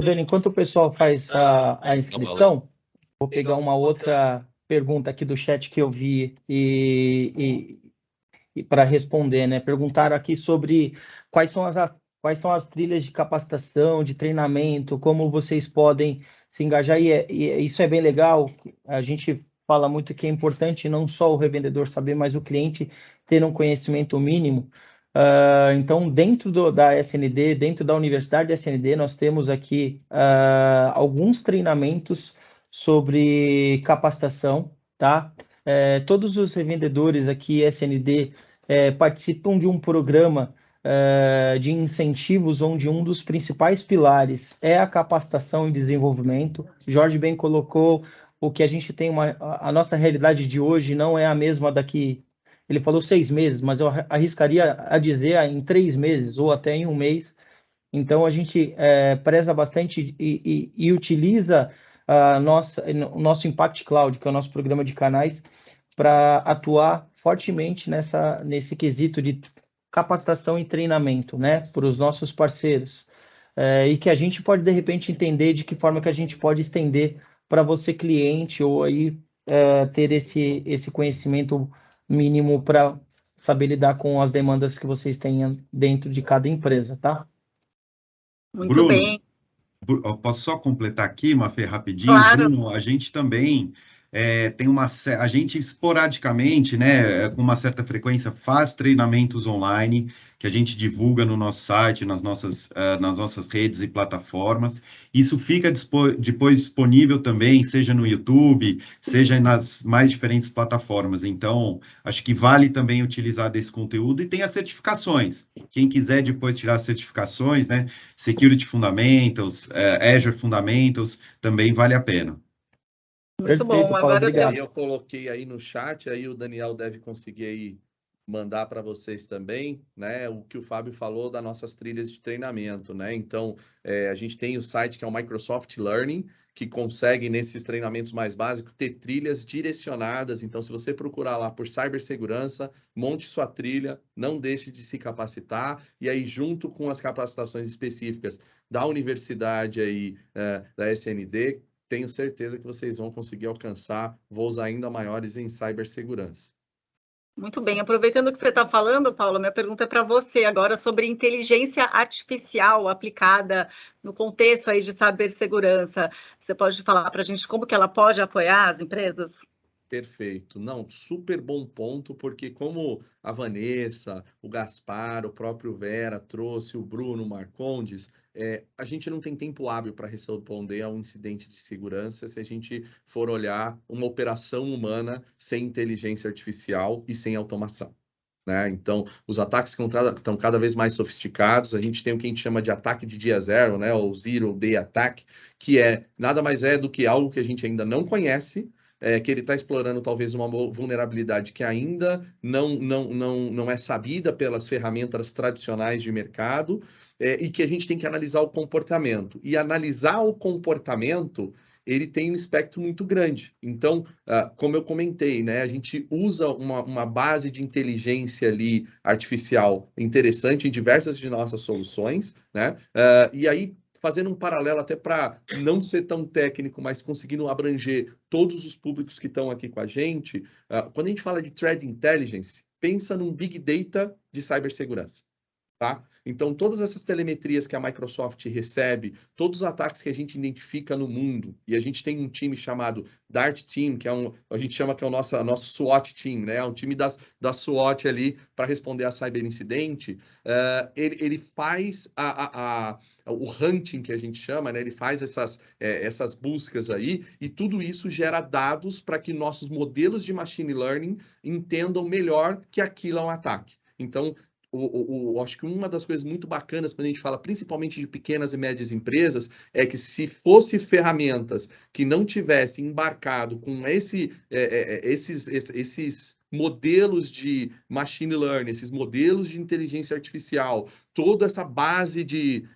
Dani, enquanto o pessoal faz a inscrição, vou pegar uma outra pergunta aqui do chat que eu vi e para responder, né? Perguntaram aqui sobre quais são as trilhas de capacitação, de treinamento, como vocês podem se engajar, e isso é bem legal. A gente fala muito que é importante não só o revendedor saber, mas o cliente ter um conhecimento mínimo. Então, dentro da SND, dentro da Universidade da SND, nós temos aqui alguns treinamentos sobre capacitação, tá? Todos os revendedores aqui, SND, participam de um programa de incentivos, onde um dos principais pilares é a capacitação e desenvolvimento. Jorge bem colocou o que a gente tem, a nossa realidade de hoje não é a mesma daqui. Ele falou 6 meses, mas eu arriscaria a dizer em 3 meses ou até em 1 mês. Então, a gente preza bastante e utiliza o nosso Impact Cloud, que é o nosso programa de canais, para atuar fortemente nesse quesito de capacitação e treinamento, né, para os nossos parceiros. E que a gente pode, de repente, entender de que forma que a gente pode estender para você, cliente, ou aí ter esse conhecimento mínimo para saber lidar com as demandas que vocês tenham dentro de cada empresa, tá? Muito Bruno, bem. Posso só completar aqui, Mafê, rapidinho? Claro. Bruno, a gente também tem a gente esporadicamente, né, com uma certa frequência, faz treinamentos online que a gente divulga no nosso site, nas nossas redes e plataformas. Isso fica depois disponível também, seja no YouTube, seja nas mais diferentes plataformas. Então, acho que vale também utilizar desse conteúdo, e tem as certificações. Quem quiser depois tirar as certificações, né, Security Fundamentals, Azure Fundamentals, também vale a pena. Muito bom. Paulo, Agora obrigado. Eu coloquei aí no chat, aí o Daniel deve conseguir aí mandar para vocês também, né, o que o Fábio falou das nossas trilhas de treinamento, né? Então, a gente tem o site que é o Microsoft Learning, que consegue, nesses treinamentos mais básicos, ter trilhas direcionadas. Então, se você procurar lá por cibersegurança, monte sua trilha, não deixe de se capacitar, e aí, junto com as capacitações específicas da universidade aí, da SND, tenho certeza que vocês vão conseguir alcançar voos ainda maiores em cibersegurança. Muito bem. Aproveitando que você está falando, Paulo, minha pergunta é para você agora sobre inteligência artificial aplicada no contexto aí de cibersegurança. Você pode falar para a gente como que ela pode apoiar as empresas? Perfeito. Não, super bom ponto, porque como a Vanessa, o Gaspar, o próprio Vera trouxe, o Bruno Marcondes, a gente não tem tempo hábil para responder a um incidente de segurança se a gente for olhar uma operação humana sem inteligência artificial e sem automação, né? Então, os ataques estão cada vez mais sofisticados. A gente tem o que a gente chama de ataque de dia zero, né? Ou Zero Day Attack, que nada mais é do que algo que a gente ainda não conhece, que ele está explorando talvez uma vulnerabilidade que ainda não é sabida pelas ferramentas tradicionais de mercado, e que a gente tem que analisar o comportamento. E analisar o comportamento, ele tem um espectro muito grande. Então, como eu comentei, né, a gente usa uma base de inteligência ali artificial interessante em diversas de nossas soluções, né? E aí, fazendo um paralelo até para não ser tão técnico, mas conseguindo abranger todos os públicos que estão aqui com a gente, quando a gente fala de Threat Intelligence, pensa num Big Data de cibersegurança. Tá? Então, todas essas telemetrias que a Microsoft recebe, todos os ataques que a gente identifica no mundo, e a gente tem um time chamado DART Team, que a gente chama que é o nosso SWAT Team, né? Um time da SWAT ali para responder a cyberincidente, ele faz o hunting, que a gente chama, né? Ele faz essas buscas aí, e tudo isso gera dados para que nossos modelos de machine learning entendam melhor que aquilo é um ataque. Então, acho que uma das coisas muito bacanas quando a gente fala principalmente de pequenas e médias empresas é que se fosse ferramentas que não tivessem embarcado com esses modelos de machine learning, esses modelos de inteligência artificial, toda essa base de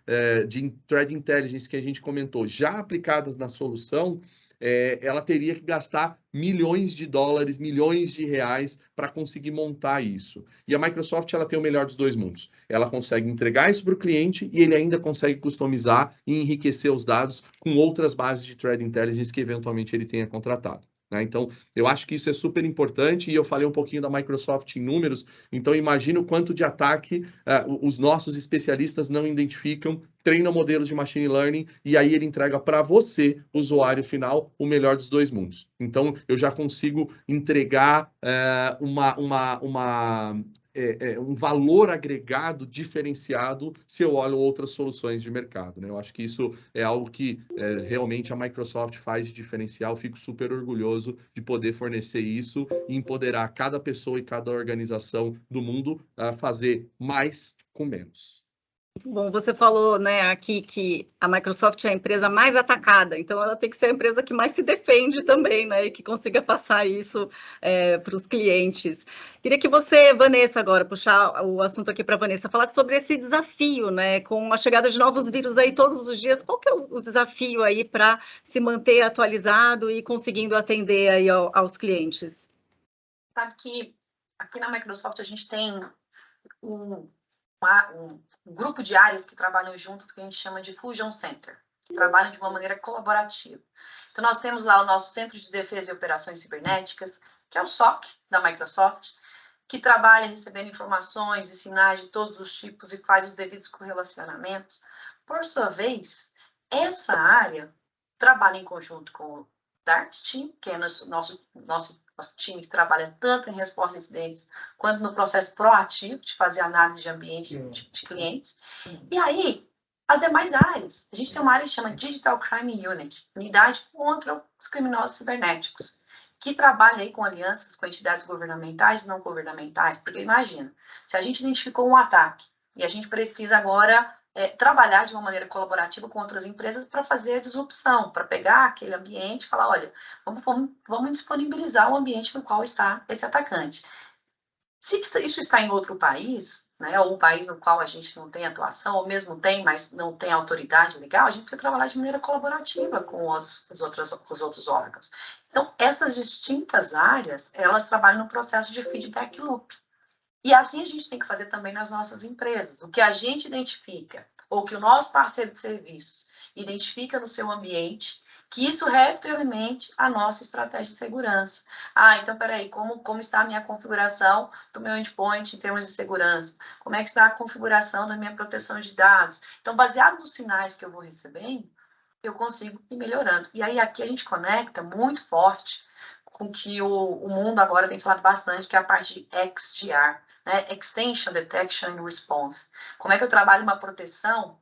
threat intelligence que a gente comentou, já aplicadas na solução, ela teria que gastar milhões de dólares, milhões de reais para conseguir montar isso. E a Microsoft ela tem o melhor dos dois mundos. Ela consegue entregar isso para o cliente e ele ainda consegue customizar e enriquecer os dados com outras bases de threat intelligence que eventualmente ele tenha contratado. Então, eu acho que isso é super importante e eu falei um pouquinho da Microsoft em números, então imagina o quanto de ataque os nossos especialistas não identificam, treinam modelos de machine learning e aí ele entrega para você, usuário final, o melhor dos dois mundos. Então, eu já consigo entregar um valor agregado diferenciado se eu olho outras soluções de mercado, né? Eu acho que isso é algo que realmente a Microsoft faz de diferencial. Fico super orgulhoso de poder fornecer isso e empoderar cada pessoa e cada organização do mundo a fazer mais com menos. Bom, você falou, né, aqui que a Microsoft é a empresa mais atacada, então ela tem que ser a empresa que mais se defende também, né, e que consiga passar isso para os clientes. Queria que você, Vanessa, agora, puxar o assunto aqui para a Vanessa, falasse sobre esse desafio, né, com a chegada de novos vírus aí todos os dias, qual que é o desafio aí para se manter atualizado e conseguindo atender aí aos clientes? Sabe que aqui na Microsoft a gente tem um grupo de áreas que trabalham juntos, que a gente chama de Fusion Center, que trabalham de uma maneira colaborativa. Então, nós temos lá o nosso Centro de Defesa e Operações Cibernéticas, que é o SOC da Microsoft, que trabalha recebendo informações e sinais de todos os tipos e faz os devidos correlacionamentos. Por sua vez, essa área trabalha em conjunto com o DART Team, que é nosso time que trabalha tanto em resposta a incidentes, quanto no processo proativo de fazer análise de ambiente de clientes. E aí, as demais áreas, a gente tem uma área que chama Digital Crime Unit, unidade contra os criminosos cibernéticos, que trabalha aí com alianças com entidades governamentais e não governamentais, porque imagina, se a gente identificou um ataque e a gente precisa agora trabalhar de uma maneira colaborativa com outras empresas para fazer a disrupção, para pegar aquele ambiente e falar, olha, vamos disponibilizar o ambiente no qual está esse atacante. Se isso está em outro país, né, ou um país no qual a gente não tem atuação, ou mesmo tem, mas não tem autoridade legal, a gente precisa trabalhar de maneira colaborativa com os outros órgãos. Então, essas distintas áreas, elas trabalham no processo de feedback loop. E assim a gente tem que fazer também nas nossas empresas. O que a gente identifica, ou que o nosso parceiro de serviços identifica no seu ambiente, que isso retroalimente a nossa estratégia de segurança. Então, peraí, como está a minha configuração do meu endpoint em termos de segurança? Como é que está a configuração da minha proteção de dados? Então, baseado nos sinais que eu vou recebendo, eu consigo ir melhorando. E aí, aqui a gente conecta muito forte com que o mundo agora tem falado bastante, que é a parte de XDR, né? Extension, Detection and Response. Como é que eu trabalho uma proteção,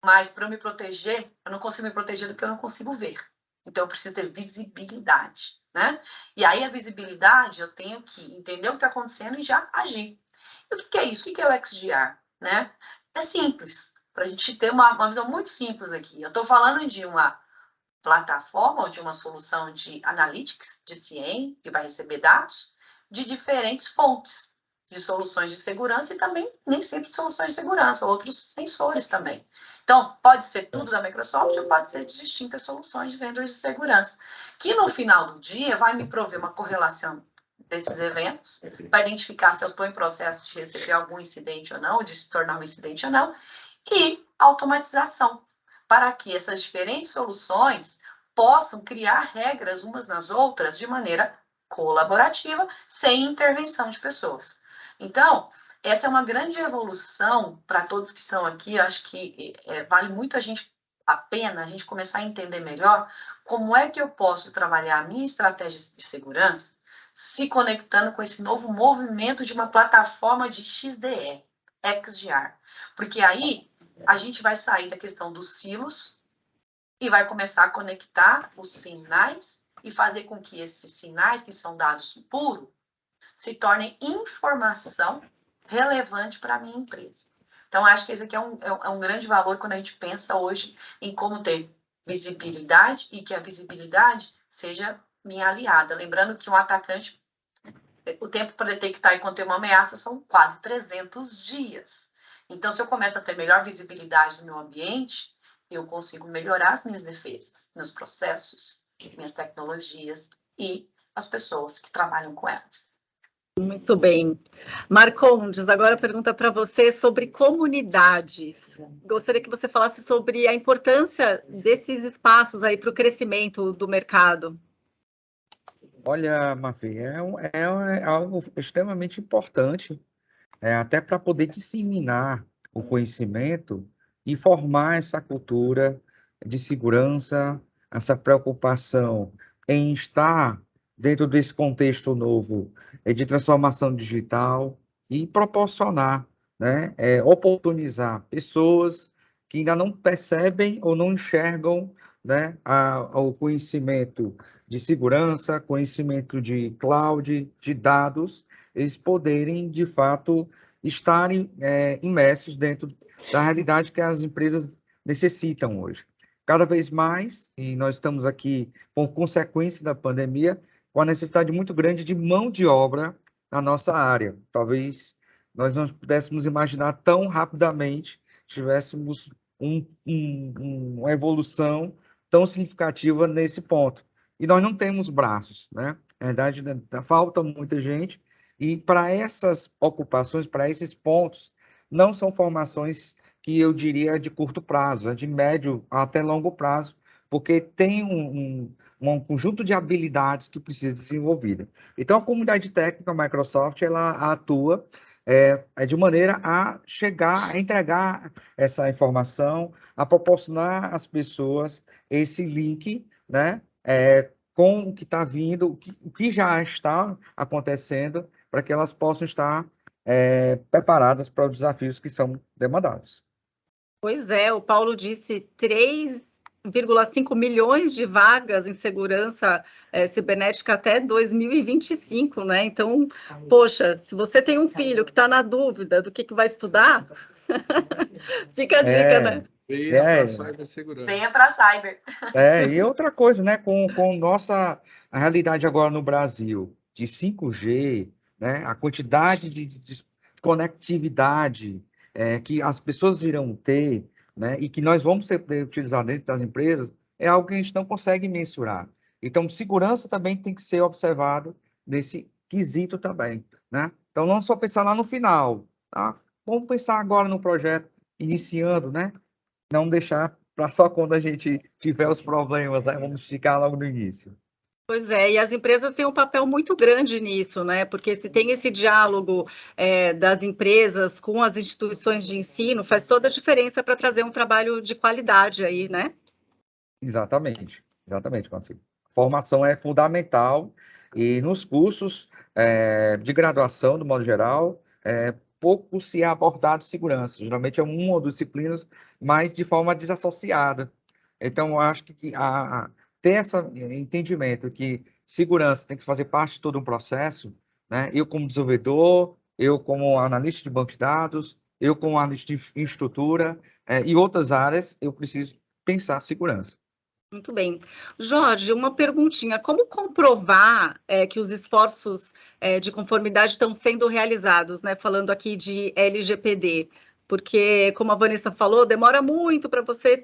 mas para eu me proteger, eu não consigo me proteger do que eu não consigo ver. Então, eu preciso ter visibilidade, né? E aí, a visibilidade, eu tenho que entender o que está acontecendo e já agir. E o que é isso? O que é o XDR, né? É simples, para a gente ter uma visão muito simples aqui. Eu estou falando de uma plataforma ou de uma solução de analytics, de CIEM, que vai receber dados de diferentes fontes de soluções de segurança e também nem sempre de soluções de segurança, outros sensores também. Então, pode ser tudo da Microsoft ou pode ser de distintas soluções de vendors de segurança, que no final do dia vai me prover uma correlação desses eventos, para identificar se eu estou em processo de receber algum incidente ou não, de se tornar um incidente ou não, e automatização, para que essas diferentes soluções possam criar regras umas nas outras de maneira colaborativa, sem intervenção de pessoas. Então, essa é uma grande evolução para todos que estão aqui. Eu acho que vale muito a pena a gente começar a entender melhor como é que eu posso trabalhar a minha estratégia de segurança se conectando com esse novo movimento de uma plataforma de XDR, XDR. Porque aí a gente vai sair da questão dos silos e vai começar a conectar os sinais e fazer com que esses sinais, que são dados puros, se tornem informação relevante para a minha empresa. Então, acho que esse aqui é um grande valor quando a gente pensa hoje em como ter visibilidade e que a visibilidade seja minha aliada. Lembrando que um atacante, o tempo para detectar e conter uma ameaça são quase 300 dias. Então, se eu começo a ter melhor visibilidade no meu ambiente, eu consigo melhorar as minhas defesas, meus processos, minhas tecnologias e as pessoas que trabalham com elas. Muito bem. Marcondes, agora pergunta para você sobre comunidades. Gostaria que você falasse sobre a importância desses espaços aí para o crescimento do mercado. Olha, Mafê, é algo extremamente importante, até para poder disseminar o conhecimento e formar essa cultura de segurança, essa preocupação em estar dentro desse contexto novo de transformação digital e proporcionar, né, oportunizar pessoas que ainda não percebem ou não enxergam, né, o conhecimento de segurança, conhecimento de cloud, de dados, eles poderem, de fato, estarem imersos dentro da realidade que as empresas necessitam hoje. Cada vez mais, e nós estamos aqui por consequência da pandemia, com a necessidade muito grande de mão de obra na nossa área. Talvez nós não pudéssemos imaginar tão rapidamente, tivéssemos uma evolução tão significativa nesse ponto. E nós não temos braços, né? Na verdade, falta muita gente, e para essas ocupações, para esses pontos, não são formações que eu diria de curto prazo, é de médio até longo prazo, porque tem um conjunto de habilidades que precisa ser desenvolvida. Então, a comunidade técnica Microsoft, ela atua de maneira a chegar, a entregar essa informação, a proporcionar às pessoas esse link, né, com o que está vindo, o que já está acontecendo, para que elas possam estar preparadas para os desafios que são demandados. Pois é, o Paulo disse 3,5 milhões de vagas em segurança cibernética até 2025, né? Então, poxa, se você tem um filho que está na dúvida do que vai estudar, fica a dica, né? Venha para cibersegurança. Venha para cyber. E outra coisa, né? Com a realidade agora no Brasil, de 5G, né? A quantidade de conectividade que as pessoas irão ter, né? E que nós vamos utilizar dentro das empresas, é algo que a gente não consegue mensurar. Então, segurança também tem que ser observado nesse quesito também, né? Então, não só pensar lá no final, tá? Vamos pensar agora no projeto, iniciando, né? Não deixar para só quando a gente tiver os problemas, né? Vamos esticar logo no início. Pois é, e as empresas têm um papel muito grande nisso, né? Porque se tem esse diálogo das empresas com as instituições de ensino, faz toda a diferença para trazer um trabalho de qualidade aí, né? Exatamente, Marcelo. Formação é fundamental e nos cursos de graduação, do modo geral, pouco se é abordado segurança. Geralmente é uma ou duas disciplinas, mas de forma desassociada. Então, eu acho que ter esse entendimento que segurança tem que fazer parte de todo um processo, né? Eu como desenvolvedor, eu como analista de banco de dados, eu como analista de infraestrutura e outras áreas, eu preciso pensar segurança. Muito bem. Jorge, uma perguntinha. Como comprovar que os esforços de conformidade estão sendo realizados, né? Falando aqui de LGPD, porque, como a Vanessa falou, demora muito para você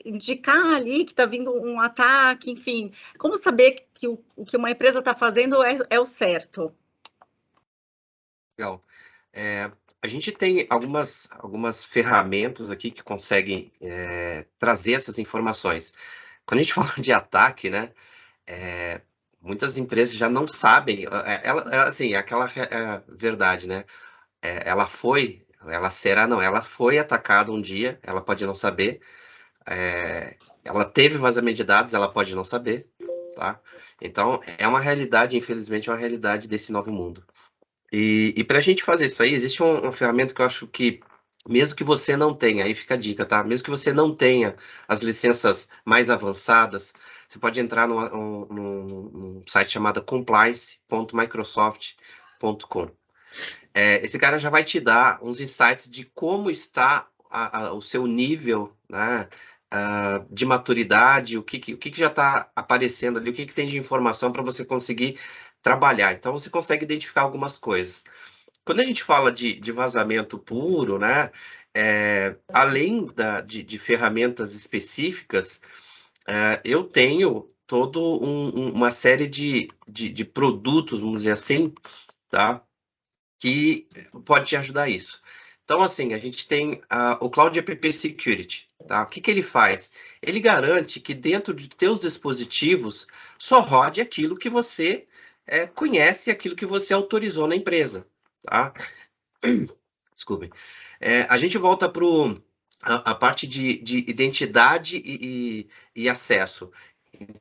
indicar ali que está vindo um ataque, enfim. Como saber que o que uma empresa está fazendo é o certo? Legal. A gente tem algumas ferramentas aqui que conseguem trazer essas informações. Quando a gente fala de ataque, né, muitas empresas já não sabem, assim, aquela verdade, né, ela foi atacada um dia, ela pode não saber, ela teve vazamento de dados, ela pode não saber, tá? Então, é uma realidade, infelizmente, é uma realidade desse novo mundo. E para a gente fazer isso aí, existe uma ferramenta que eu acho que, mesmo que você não tenha, aí fica a dica, tá? Mesmo que você não tenha as licenças mais avançadas, você pode entrar num site chamado compliance.microsoft.com. esse cara já vai te dar uns insights de como está o seu nível, né, de maturidade, o que já está aparecendo ali, o que tem de informação para você conseguir trabalhar. Então, você consegue identificar algumas coisas. Quando a gente fala de vazamento puro, né, além de ferramentas específicas, eu tenho toda uma série de produtos, vamos dizer assim, tá, que pode te ajudar a isso. Então, assim, a gente tem o Cloud App Security, tá? O que ele faz? Ele garante que dentro de teus dispositivos só rode aquilo que você conhece, aquilo que você autorizou na empresa, tá? Desculpem. A gente volta para a parte de identidade e acesso.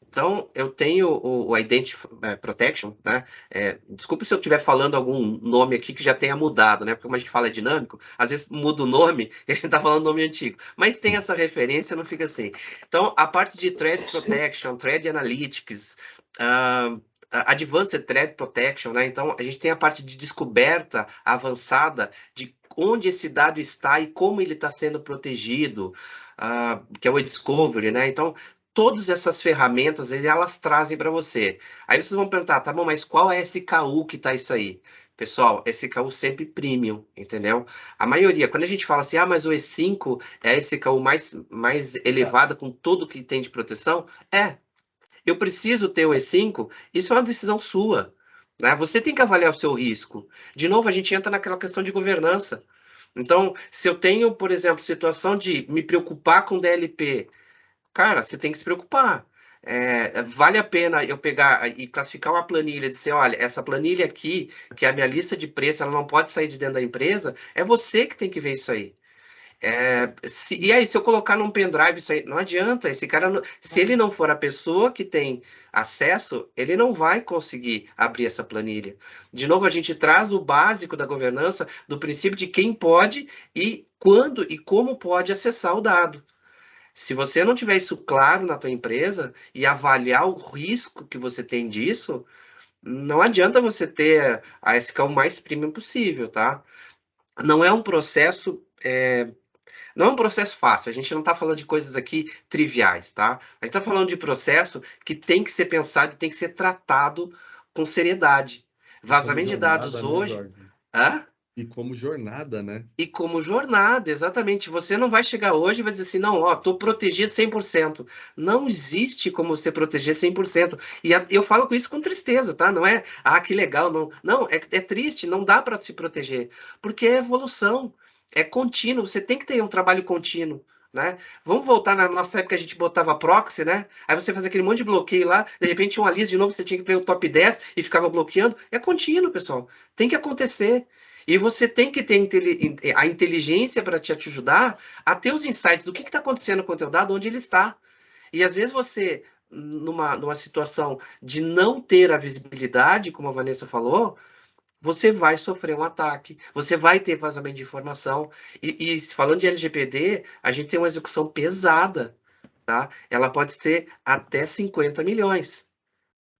Então, eu tenho o Identity Protection, né? Desculpe se eu estiver falando algum nome aqui que já tenha mudado, né? Porque como a gente fala é dinâmico, às vezes muda o nome e a gente está falando nome antigo. Mas tem essa referência, não fica assim. Então, a parte de Threat Protection, Threat Analytics, Advanced Threat Protection, né? Então, a gente tem a parte de descoberta avançada de onde esse dado está e como ele está sendo protegido, que é o Discovery, né? Então, todas essas ferramentas, elas trazem para você. Aí vocês vão perguntar, tá bom, mas qual é SKU que tá isso aí? Pessoal, SKU sempre premium, entendeu? A maioria, quando a gente fala assim, mas o E5 é a SKU mais elevada com tudo que tem de proteção, eu preciso ter o E5, isso é uma decisão sua, né? Você tem que avaliar o seu risco. De novo, a gente entra naquela questão de governança. Então, se eu tenho, por exemplo, situação de me preocupar com DLP, cara, você tem que se preocupar. Vale a pena eu pegar e classificar uma planilha e dizer, olha, essa planilha aqui, que é a minha lista de preço, ela não pode sair de dentro da empresa, é você que tem que ver isso aí. E aí, se eu colocar num pendrive isso aí, não adianta, esse cara, se ele não for a pessoa que tem acesso, ele não vai conseguir abrir essa planilha. De novo, a gente traz o básico da governança, do princípio de quem pode e quando e como pode acessar o dado. Se você não tiver isso claro na tua empresa e avaliar o risco que você tem disso, não adianta você ter a SKU mais premium possível, tá? Não é um processo, não é um processo fácil. A gente não está falando de coisas aqui triviais, tá? A gente está falando de processo que tem que ser pensado e tem que ser tratado com seriedade. Vazamento de dados hoje. E como jornada, né? E como jornada, exatamente. Você não vai chegar hoje e vai dizer assim, não, tô protegido 100%. Não existe como você proteger 100%. E eu falo com isso com tristeza, tá? Não é, que legal, não. Não, é triste, não dá para se proteger. Porque é evolução, é contínuo, você tem que ter um trabalho contínuo, né? Vamos voltar na nossa época que a gente botava proxy, né? Aí você fazia aquele monte de bloqueio lá, de repente tinha uma lista, de novo você tinha que ver o top 10 e ficava bloqueando. É contínuo, pessoal. Tem que acontecer. E você tem que ter a inteligência para te ajudar a ter os insights do que está acontecendo com o teu dado, onde ele está. E às vezes você, numa situação de não ter a visibilidade, como a Vanessa falou, você vai sofrer um ataque, você vai ter vazamento de informação. E falando de LGPD, a gente tem uma execução pesada, tá? Ela pode ser até 50 milhões.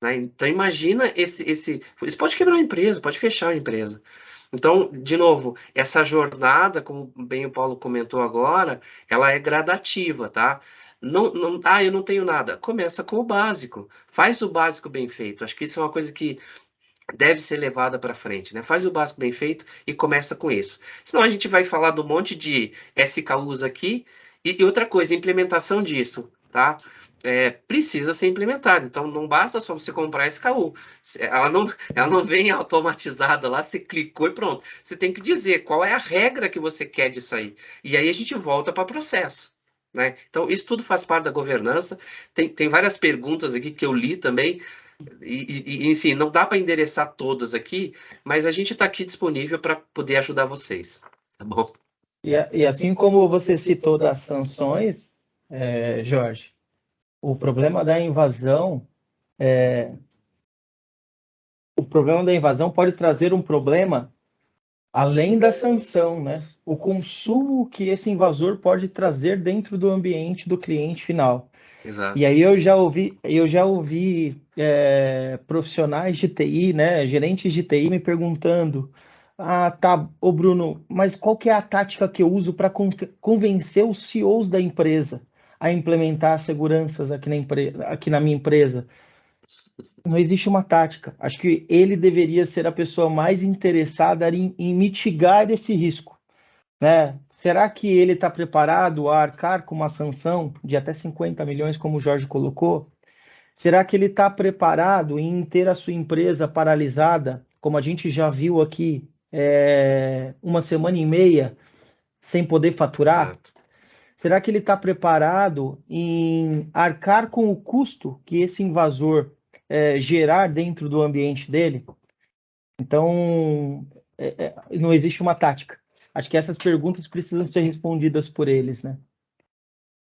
Né? Então imagina isso pode quebrar uma empresa, pode fechar uma empresa. Então, de novo, essa jornada, como bem o Paulo comentou agora, ela é gradativa, tá? Eu não tenho nada. Começa com o básico. Faz o básico bem feito. Acho que isso é uma coisa que deve ser levada para frente, né? Faz o básico bem feito e começa com isso. Senão a gente vai falar de um monte de SKUs aqui e outra coisa, implementação disso, tá? Precisa ser implementado. Então, não basta só você comprar a SKU. Ela não vem automatizada lá, você clicou e pronto. Você tem que dizer qual é a regra que você quer disso aí. E aí a gente volta para o processo. Né? Então, isso tudo faz parte da governança. Tem várias perguntas aqui que eu li também. E assim, não dá para endereçar todas aqui, mas a gente está aqui disponível para poder ajudar vocês. Tá bom? E assim como você citou das sanções, Jorge, o problema da invasão pode trazer um problema além da sanção, né? O consumo que esse invasor pode trazer dentro do ambiente do cliente final. Exato. E aí eu já ouvi profissionais de TI, né, gerentes de TI me perguntando, Ah, tá, ô Bruno, mas qual que é a tática que eu uso para convencer os CEOs da empresa a implementar seguranças aqui na minha empresa? Não existe uma tática. Acho que ele deveria ser a pessoa mais interessada em mitigar esse risco, né? Será que ele está preparado a arcar com uma sanção de até 50 milhões, como o Jorge colocou? Será que ele está preparado em ter a sua empresa paralisada, como a gente já viu aqui, uma semana e meia, sem poder faturar? Exato. Será que ele está preparado em arcar com o custo que esse invasor gerar dentro do ambiente dele? Então, não existe uma tática. Acho que essas perguntas precisam ser respondidas por eles, né?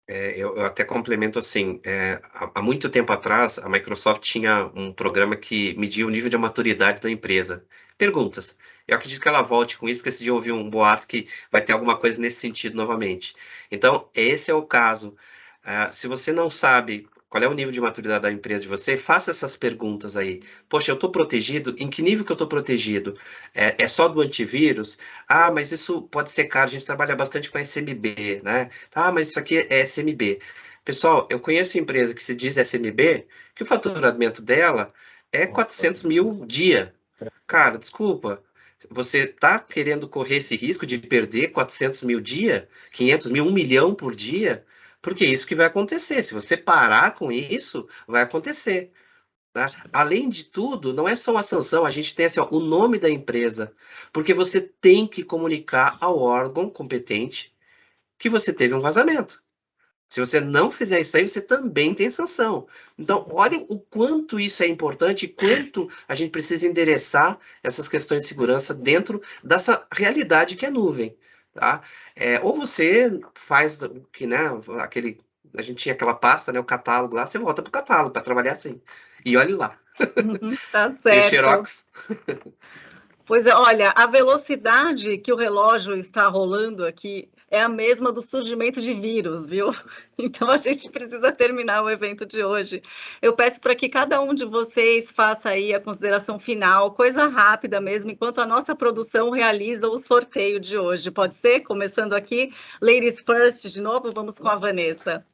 Eu até complemento assim, há muito tempo atrás, a Microsoft tinha um programa que media o nível de maturidade da empresa. Perguntas. Eu acredito que ela volte com isso, porque esse dia eu ouvi um boato que vai ter alguma coisa nesse sentido novamente. Então, esse é o caso. Se você não sabe qual é o nível de maturidade da empresa de você, faça essas perguntas aí. Poxa, eu estou protegido? Em que nível que eu estou protegido? É só do antivírus? Ah, mas isso pode ser caro, a gente trabalha bastante com SMB, né? Ah, mas isso aqui é SMB. Pessoal, eu conheço empresa que se diz SMB, que o faturamento dela é 400 mil dia. Cara, desculpa, você está querendo correr esse risco de perder 400 mil dia, 500 mil, 1 milhão por dia? Porque é isso que vai acontecer. Se você parar com isso, vai acontecer. Tá? Além de tudo, não é só uma sanção, a gente tem assim, ó, o nome da empresa, porque você tem que comunicar ao órgão competente que você teve um vazamento. Se você não fizer isso aí, você também tem sanção. Então, olhem o quanto isso é importante e quanto a gente precisa endereçar essas questões de segurança dentro dessa realidade que é nuvem. Tá? Ou você faz que, né, a gente tinha aquela pasta, né, o catálogo lá, você volta para o catálogo para trabalhar assim. E olhe lá. Tá Tem o certo. Xerox. Pois é, olha, a velocidade que o relógio está rolando aqui é a mesma do surgimento de vírus, viu? Então a gente precisa terminar o evento de hoje. Eu peço para que cada um de vocês faça aí a consideração final, coisa rápida mesmo, enquanto a nossa produção realiza o sorteio de hoje. Pode ser? Começando aqui, Ladies First, de novo, vamos com a Vanessa.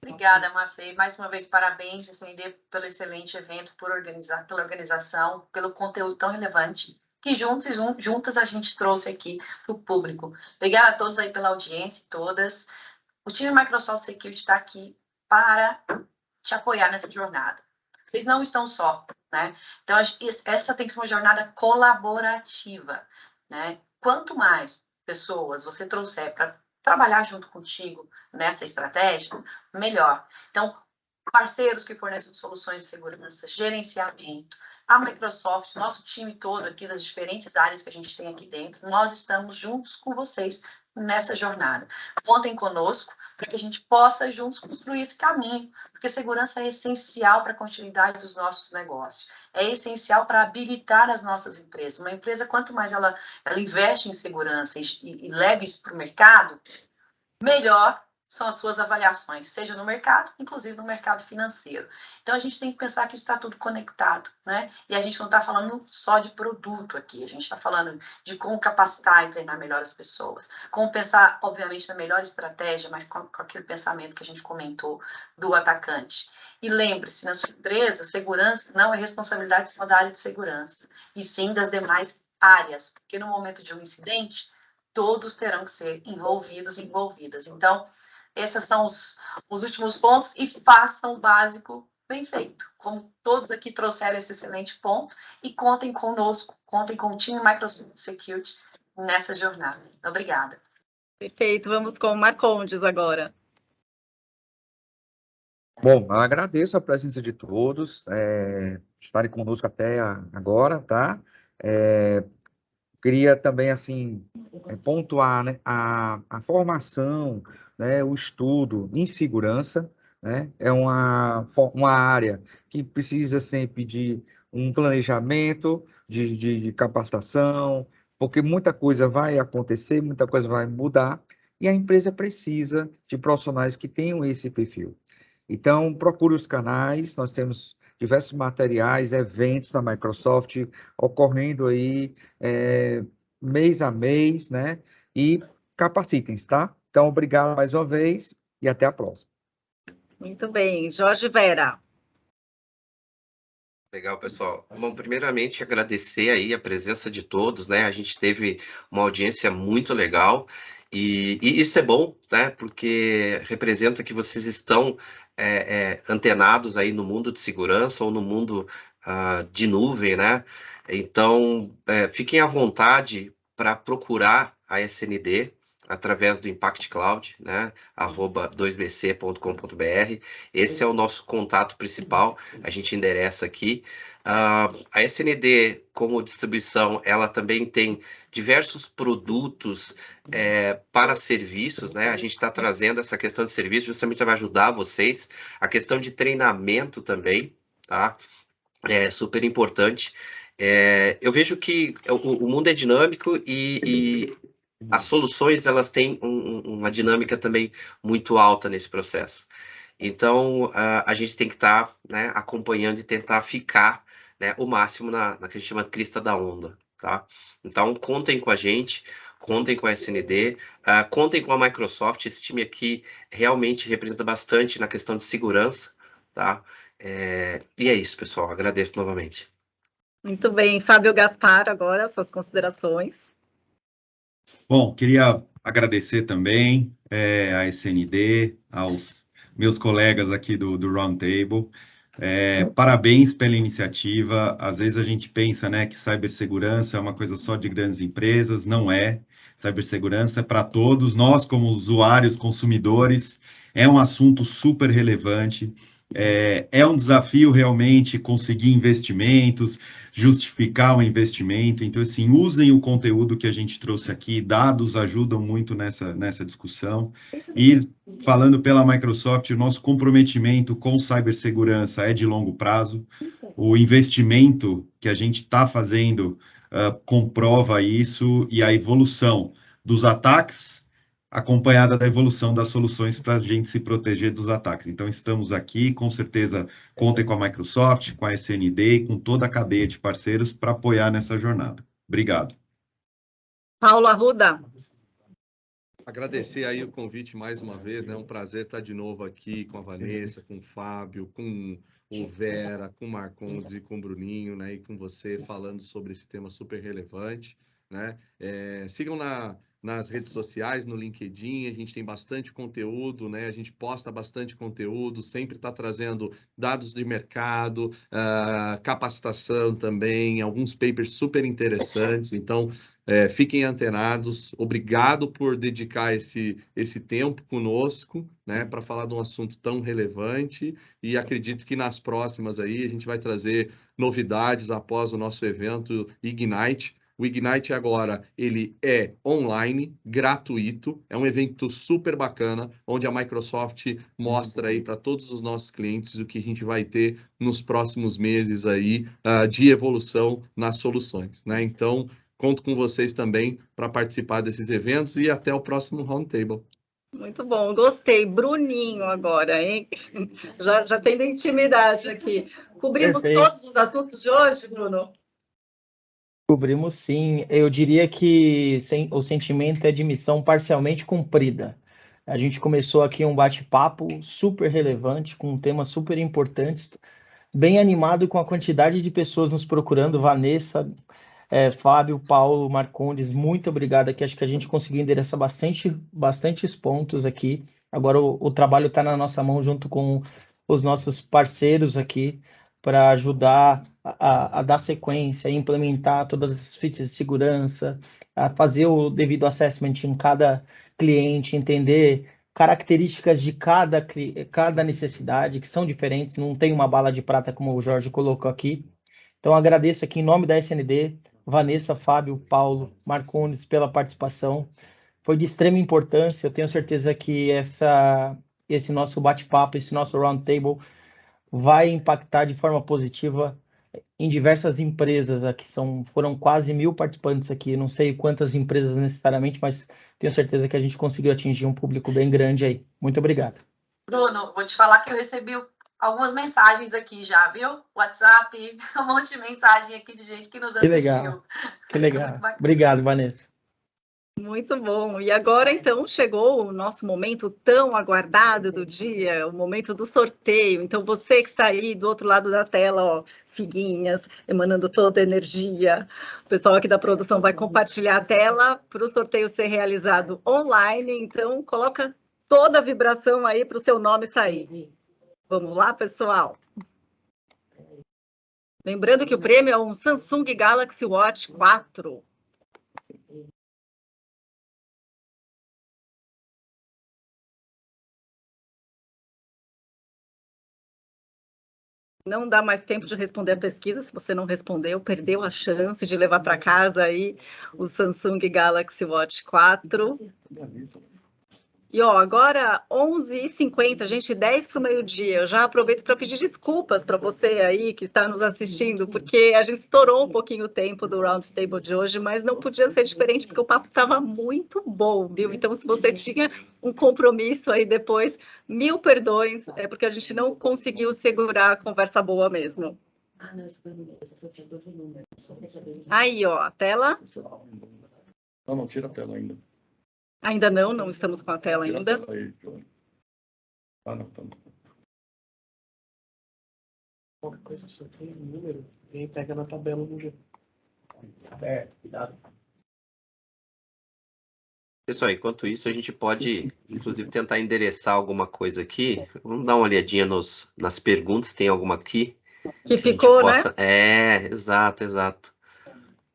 Obrigada, Mafê. Mais uma vez, parabéns, SMD, pelo excelente evento, pela organização, pelo conteúdo tão relevante que juntos e juntas a gente trouxe aqui para o público. Obrigada a todos aí pela audiência, todas. O time Microsoft Security está aqui para te apoiar nessa jornada. Vocês não estão só, né? Então, essa tem que ser uma jornada colaborativa, né? Quanto mais pessoas você trouxer para trabalhar junto contigo nessa estratégia, melhor. Então, parceiros que fornecem soluções de segurança, gerenciamento, a Microsoft, nosso time todo aqui das diferentes áreas que a gente tem aqui dentro, nós estamos juntos com vocês nessa jornada. Contem conosco para que a gente possa juntos construir esse caminho, porque segurança é essencial para a continuidade dos nossos negócios, é essencial para habilitar as nossas empresas. Uma empresa, quanto mais ela investe em segurança e leva isso para o mercado, melhor são as suas avaliações, seja no mercado, inclusive no mercado financeiro. Então, a gente tem que pensar que está tudo conectado, né? E a gente não está falando só de produto aqui, a gente está falando de como capacitar e treinar melhor as pessoas, como pensar, obviamente, na melhor estratégia, mas com aquele pensamento que a gente comentou do atacante. E lembre-se, na sua empresa, segurança não é responsabilidade só da área de segurança, e sim das demais áreas, porque no momento de um incidente, todos terão que ser envolvidas. Então, esses são os últimos pontos e façam o básico bem feito. Como todos aqui trouxeram esse excelente ponto e contem conosco, contem com o time Microsoft Security nessa jornada. Obrigada. Perfeito, vamos com o Marcondes agora. Bom, eu agradeço a presença de todos, estarem conosco até agora, tá? Queria também, assim, pontuar, né, a formação, né, o estudo em segurança, né, é uma área que precisa sempre de um planejamento, de capacitação, porque muita coisa vai acontecer, muita coisa vai mudar, e a empresa precisa de profissionais que tenham esse perfil. Então, procure os canais, nós temos diversos materiais, eventos da Microsoft ocorrendo aí mês a mês, né? E capacitem-se, tá? Então, obrigado mais uma vez e até a próxima. Muito bem. Jorge Vera. Legal, pessoal. Bom, primeiramente agradecer aí a presença de todos, né? A gente teve uma audiência muito legal e isso é bom, né? Porque representa que vocês estão antenados aí no mundo de segurança ou no mundo de nuvem, né? Então, fiquem à vontade para procurar a SND através do Impact Cloud, né? @2bc.com.br. Esse é o nosso contato principal. A gente endereça aqui. A SND, como distribuição, ela também tem diversos produtos para serviços, né? A gente está trazendo essa questão de serviço justamente para ajudar vocês. A questão de treinamento também, tá? É super importante. Eu vejo que o mundo é dinâmico e as soluções, elas têm uma dinâmica também muito alta nesse processo. Então, a gente tem que estar, né, acompanhando e tentar ficar, né, o máximo na que a gente chama de crista da onda, tá? Então, contem com a gente, contem com a SND, contem com a Microsoft. Esse time aqui realmente representa bastante na questão de segurança, tá? E é isso, pessoal. Agradeço novamente. Muito bem. Fábio Gaspar, agora, suas considerações. Bom, queria agradecer também à SND, aos meus colegas aqui do Roundtable. Parabéns pela iniciativa. Às vezes a gente pensa, né, que cibersegurança é uma coisa só de grandes empresas. Não é. Cibersegurança é para todos. Nós, como usuários, consumidores, é um assunto super relevante. É um desafio realmente conseguir investimentos, justificar o investimento. Então, assim, usem o conteúdo que a gente trouxe aqui, dados ajudam muito nessa discussão. E, falando pela Microsoft, o nosso comprometimento com cibersegurança é de longo prazo. O investimento que a gente está fazendo comprova isso, e a evolução dos ataques acompanhada da evolução das soluções para a gente se proteger dos ataques. Então, estamos aqui, com certeza, contem com a Microsoft, com a SND e com toda a cadeia de parceiros para apoiar nessa jornada. Obrigado. Paulo Arruda. Agradecer aí o convite mais uma vez, né? Um prazer estar de novo aqui com a Vanessa, com o Fábio, com o Vera, com o Marcondes e com o Bruninho, né? E com você falando sobre esse tema super relevante, né? Sigam nas redes sociais, no LinkedIn, a gente tem bastante conteúdo, né? A gente posta bastante conteúdo, sempre está trazendo dados de mercado, capacitação também, alguns papers super interessantes. Então, fiquem antenados. Obrigado por dedicar esse tempo conosco, né, para falar de um assunto tão relevante, e acredito que nas próximas aí a gente vai trazer novidades após o nosso evento Ignite. O Ignite agora, ele é online, gratuito, é um evento super bacana, onde a Microsoft mostra aí para todos os nossos clientes o que a gente vai ter nos próximos meses aí de evolução nas soluções, né? Então, conto com vocês também para participar desses eventos e até o próximo Roundtable. Muito bom, gostei. Bruninho agora, hein? Já tendo intimidade aqui. Cobrimos Perfeito. todos os assuntos de hoje, Bruno? Cobrimos sim. Eu diria que o sentimento é de missão parcialmente cumprida. A gente começou aqui um bate-papo super relevante, com um tema super importante, bem animado com a quantidade de pessoas nos procurando. Vanessa, Fábio, Paulo, Marcondes, muito obrigado aqui. Acho que a gente conseguiu endereçar bastantes pontos aqui. Agora o trabalho está na nossa mão junto com os nossos parceiros aqui para ajudar a dar sequência, a implementar todas as features de segurança, a fazer o devido assessment em cada cliente, entender características de cada necessidade, que são diferentes, não tem uma bala de prata, como o Jorge colocou aqui. Então, agradeço aqui em nome da SND, Vanessa, Fábio, Paulo, Marcondes, pela participação. Foi de extrema importância. Eu tenho certeza que esse nosso bate-papo, esse nosso roundtable, vai impactar de forma positiva em diversas empresas. Aqui foram quase 1000 participantes aqui. Não sei quantas empresas necessariamente, mas tenho certeza que a gente conseguiu atingir um público bem grande aí. Muito obrigado. Bruno, vou te falar que eu recebi algumas mensagens aqui já, viu? WhatsApp, um monte de mensagem aqui de gente que nos assistiu. Que legal. Obrigado, Vanessa. Muito bom. E agora, então, chegou o nosso momento tão aguardado do dia, o momento do sorteio. Então, você que está aí do outro lado da tela, ó, figuinhas, emanando toda a energia. O pessoal aqui da produção vai compartilhar a tela para o sorteio ser realizado online. Então, coloca toda a vibração aí para o seu nome sair. Vamos lá, pessoal? Lembrando que o prêmio é um Samsung Galaxy Watch 4. Não dá mais tempo de responder a pesquisa. Se você não respondeu, perdeu a chance de levar para casa aí o Samsung Galaxy Watch 4. E ó, agora 11h50, gente, 10 para o meio-dia. Eu já aproveito para pedir desculpas para você aí que está nos assistindo, porque a gente estourou um pouquinho o tempo do Roundtable de hoje, mas não podia ser diferente, porque o papo estava muito bom, viu? Então, se você tinha um compromisso aí depois, 1000 perdões, é porque a gente não conseguiu segurar a conversa boa mesmo. Aí, ó, a tela. Não, tira a tela ainda. Ainda não estamos com a tela ainda. Qualquer coisa, sorteio o número, e aí pega na tabela no dia. Cuidado. Pessoal, enquanto isso, a gente pode, inclusive, tentar endereçar alguma coisa aqui. Vamos dar uma olhadinha nas perguntas, tem alguma aqui? Que ficou, né? Exato.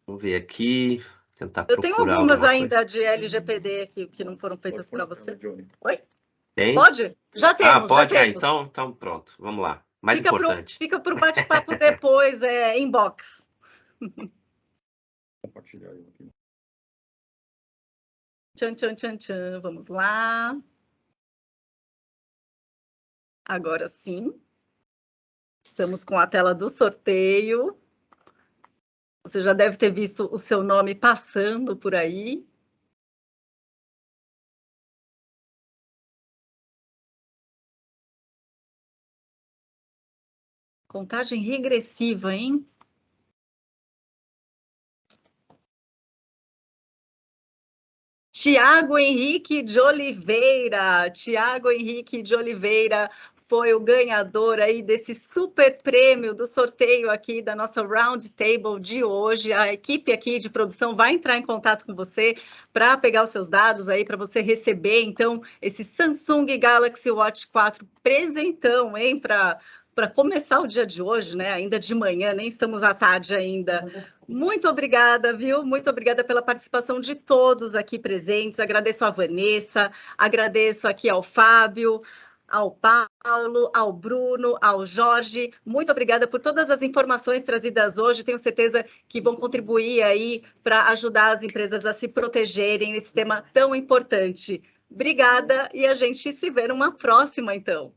Vamos ver aqui. Tentar eu tenho algumas ainda de LGPD que não foram feitas para você. Oi? Tem? Pode? Já temos. Pode? Já temos. Então pronto. Vamos lá. Mais importante. Fica para o bate-papo depois, inbox. Compartilhar aí aqui. Tchan. Vamos lá. Agora sim. Estamos com a tela do sorteio. Você já deve ter visto o seu nome passando por aí. Contagem regressiva, hein? Tiago Henrique de Oliveira. Tiago Henrique de Oliveira foi o ganhador aí desse super prêmio do sorteio aqui da nossa Roundtable de hoje. A equipe aqui de produção vai entrar em contato com você para pegar os seus dados aí, para você receber, então, esse Samsung Galaxy Watch 4 presentão, hein, para começar o dia de hoje, né? Ainda de manhã, nem estamos à tarde ainda. Muito obrigada, viu? Muito obrigada pela participação de todos aqui presentes. Agradeço a Vanessa, agradeço aqui ao Fábio, ao Paulo, ao Bruno, ao Jorge. Muito obrigada por todas as informações trazidas hoje. Tenho certeza que vão contribuir aí para ajudar as empresas a se protegerem nesse tema tão importante. Obrigada e a gente se vê numa próxima, então.